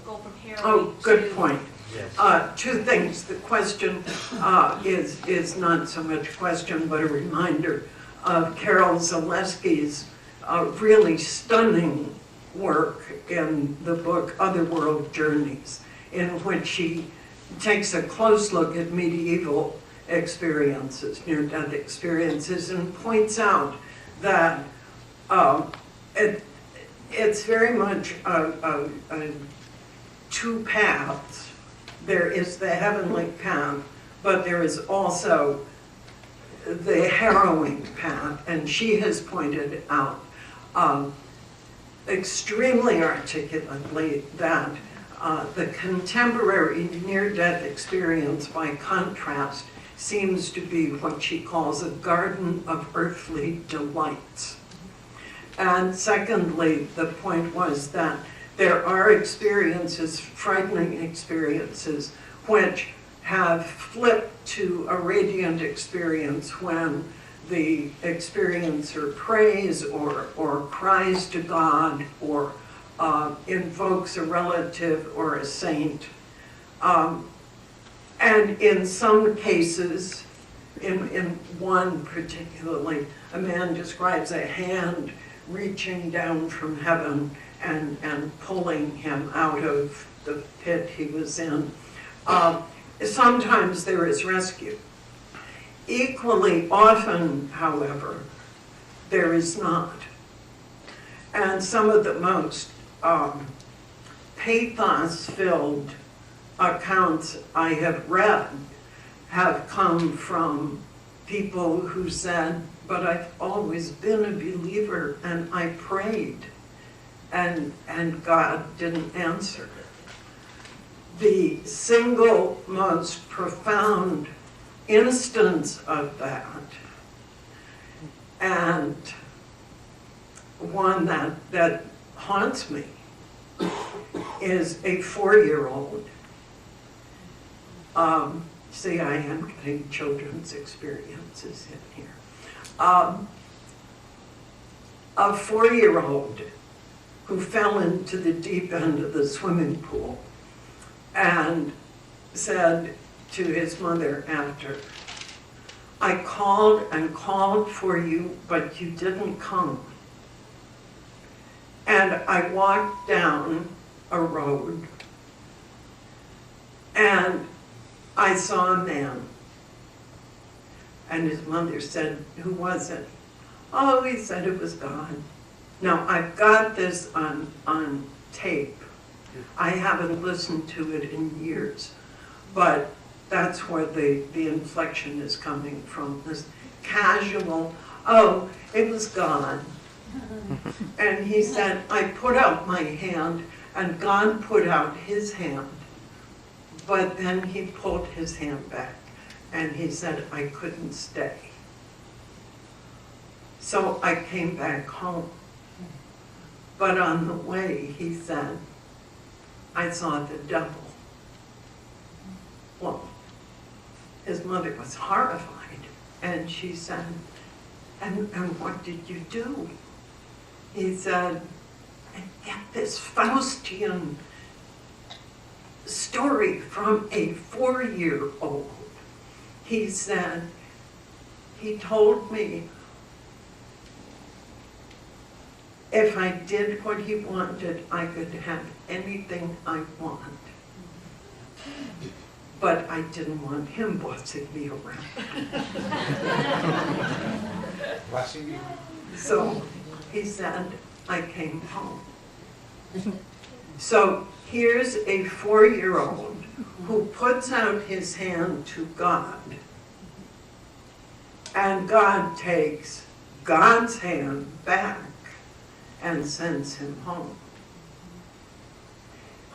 go from harrowing Oh, good to... point. Yes. 2 things. The question is not so much a question, but a reminder of Carol Zaleski's really stunning work in the book Otherworld Journeys, in which she takes a close look at medieval experiences, near-death experiences, and points out that it's very much 2 paths. There is the heavenly path, but there is also the harrowing path, and she has pointed out extremely articulately that the contemporary near-death experience, by contrast, seems to be what she calls a garden of earthly delights. And secondly, the point was that there are experiences, frightening experiences, which have flipped to a radiant experience when the experiencer prays or cries to God or invokes a relative or a saint. And in some cases, in one particularly, a man describes a hand reaching down from heaven and pulling him out of the pit he was in. Sometimes there is rescue. Equally often, however, there is not. And some of the most pathos-filled accounts I have read have come from people who said, but I've always been a believer and I prayed and God didn't answer. The single most profound instance of that, and one that haunts me, is a 4-year-old. See, I am getting children's experiences in here. A 4-year-old who fell into the deep end of the swimming pool and said to his mother after, I called and called for you, but you didn't come. And I walked down a road and I saw a man. And his mother said, who was it? Oh, he said it was God. Now, I've got this on tape. I haven't listened to it in years, but that's where the inflection is coming from, this casual, oh, it was God. And he said, I put out my hand, and God put out his hand, but then he pulled his hand back, and he said, I couldn't stay. So I came back home. But on the way, he said, I saw the devil. Well, his mother was horrified, and she said, and what did you do? He said, I get this Faustian story from a 4-year-old. He said, he told me if I did what he wanted, I could have anything I want. But I didn't want him bossing me around. Blessing you. So he said, I came home. So here's a 4-year-old who puts out his hand to God, and God takes God's hand back and sends him home.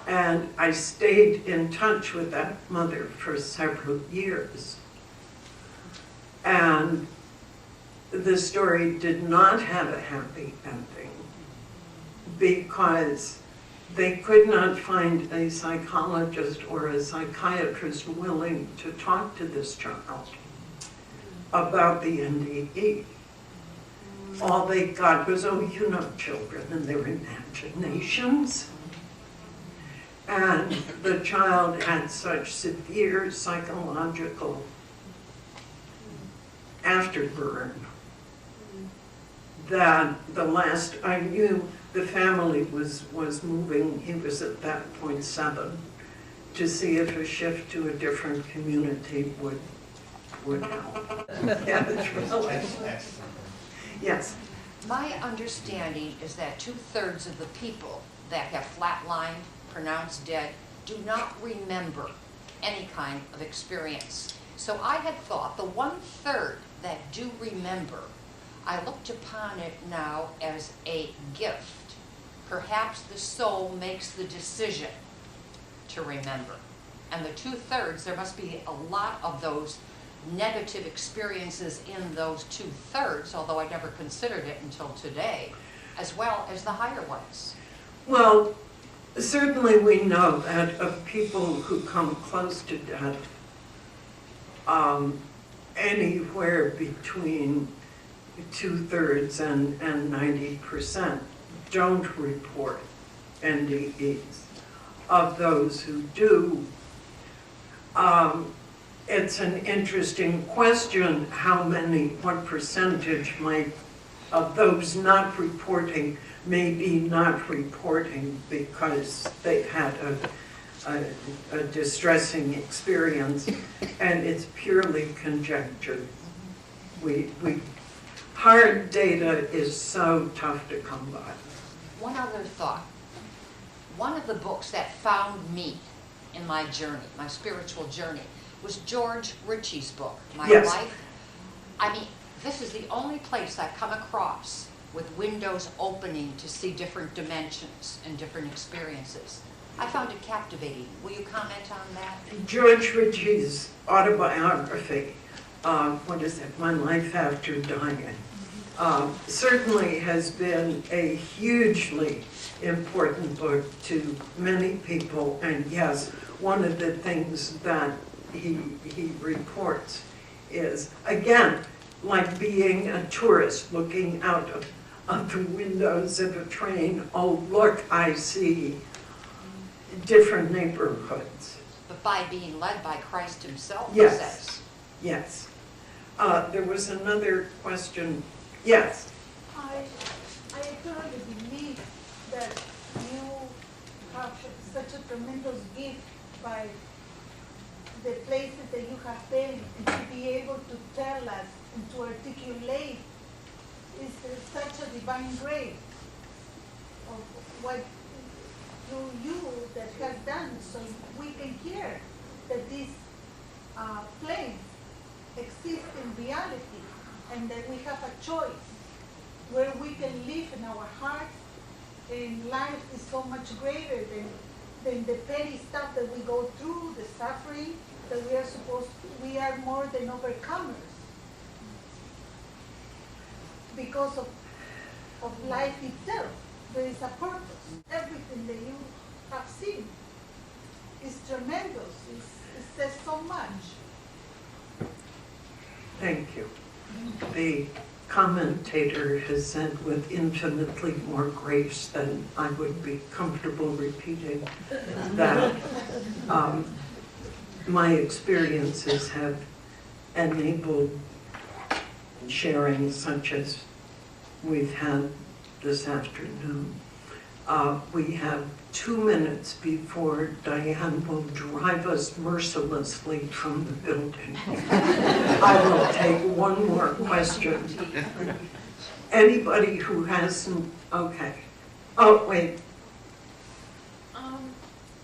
And I stayed in touch with that mother for several years. And the story did not have a happy ending because they could not find a psychologist or a psychiatrist willing to talk to this child about the NDE. All they got was, oh, you know children and their imaginations. And the child had such severe psychological afterburn that the last I knew, the family was moving, he was at that point 7, to see if a shift to a different community would help. Yeah, that's really. Yes. My understanding is that 2/3 of the people that have flatlined, pronounced dead, do not remember any kind of experience. So I had thought the 1/3 that do remember, I looked upon it now as a gift. Perhaps the soul makes the decision to remember. And the 2/3, there must be a lot of those negative experiences in those 2/3, although I never considered it until today, as well as the higher ones. Well, certainly we know that of people who come close to death, anywhere between 2/3 and 90% don't report NDEs. Of those who do, it's an interesting question how many, what percentage might of those not reporting may be not reporting because they've had a distressing experience, and it's purely conjecture. Hard data is so tough to come by. One other thought. One of the books that found me in my journey, my spiritual journey, was George Ritchie's book, My Yes. Life. I mean, this is the only place I've come across with windows opening to see different dimensions and different experiences. I found it captivating. Will you comment on that? George Ritchie's autobiography, what is it, My Life After Dying, certainly has been a hugely important book to many people. And yes, one of the things that he reports is, again, like being a tourist looking out of the windows of a train. Oh, look, I see different neighborhoods. But by being led by Christ himself, he Yes. says. Yes. There was another question. Yes. I totally believe that you have such a tremendous gift by the places that you have been, and to be able to tell us and to articulate is such a divine grace of what through you that has done, so we can hear that this place exists in reality, and that we have a choice where we can live in our hearts, and life is so much greater than the petty stuff that we go through, the suffering that we are more than overcomers because of life itself. There is a purpose. Everything that you have seen is tremendous. It says so much. Thank you. The commentator has said with infinitely more grace than I would be comfortable repeating that my experiences have enabled sharing such as we've had this afternoon. We have 2 minutes before Diane will drive us mercilessly from the building. I will take one more question. Anybody who hasn't, okay. Oh, wait.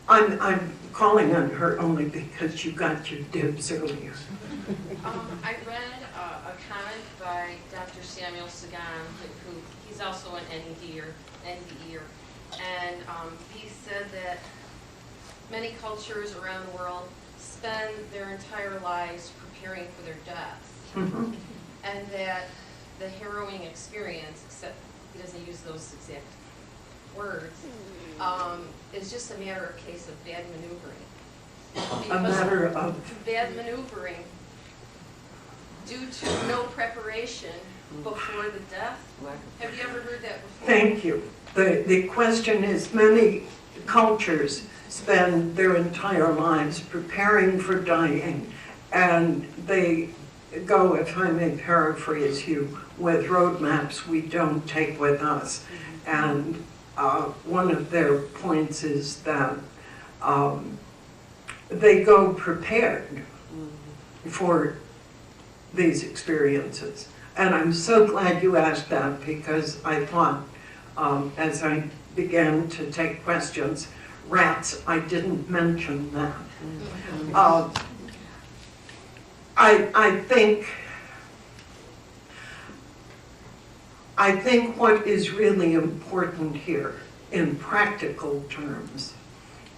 I'm calling on her only because you got your dibs earlier. I read a comment by Dr. Samuel Sagan, who he's also an NDER, and he said that many cultures around the world spend their entire lives preparing for their deaths, and that the harrowing experience, except he doesn't use those exact words, is just a matter of case of bad maneuvering. A matter of Bad maneuvering due to no preparation before the death. Have you ever heard that before? Thank you. The question is, many cultures spend their entire lives preparing for dying, and they go, if I may paraphrase you, with roadmaps we don't take with us. And one of their points is that they go prepared for these experiences. And I'm so glad you asked that, because I thought, as I began to take questions, rats, I didn't mention that. I think I think what is really important here in practical terms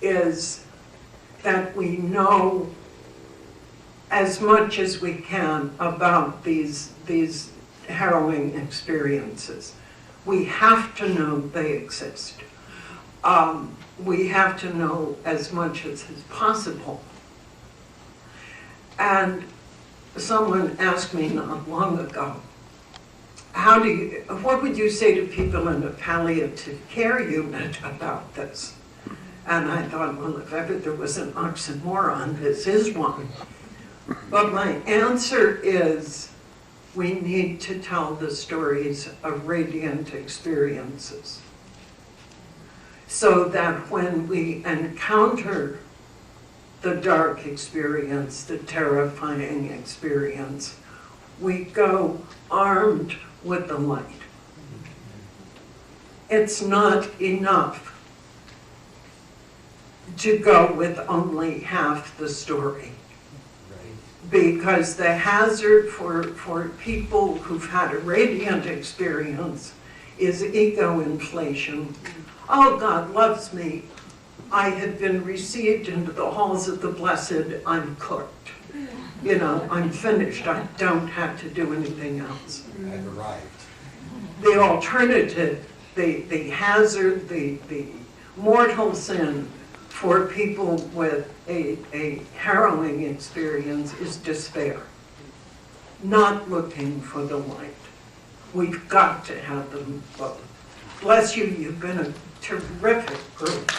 is that we know as much as we can about these harrowing experiences. We have to know they exist. We have to know as much as is possible. And someone asked me not long ago, what would you say to people in a palliative care unit about this? And I thought, well, if ever there was an oxymoron, this is one. But my answer is, we need to tell the stories of radiant experiences, so that when we encounter the dark experience, the terrifying experience, we go armed with the light. It's not enough to go with only half the story, because the hazard for people who've had a radiant experience is ego inflation. Oh, God loves me. I have been received into the halls of the blessed. I'm cooked. You know, I'm finished. I don't have to do anything else. I've arrived. The alternative, the hazard, the mortal sin for people with a harrowing experience is despair, not looking for the light. We've got to have them both. Bless you, you've been a terrific group.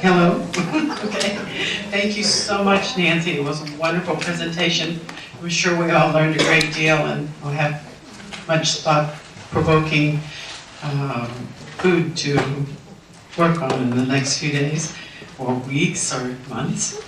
Hello. Okay. Thank you so much, Nancy. It was a wonderful presentation. I'm sure we all learned a great deal and will have much thought-provoking food to work on in the next few days, or weeks, or months.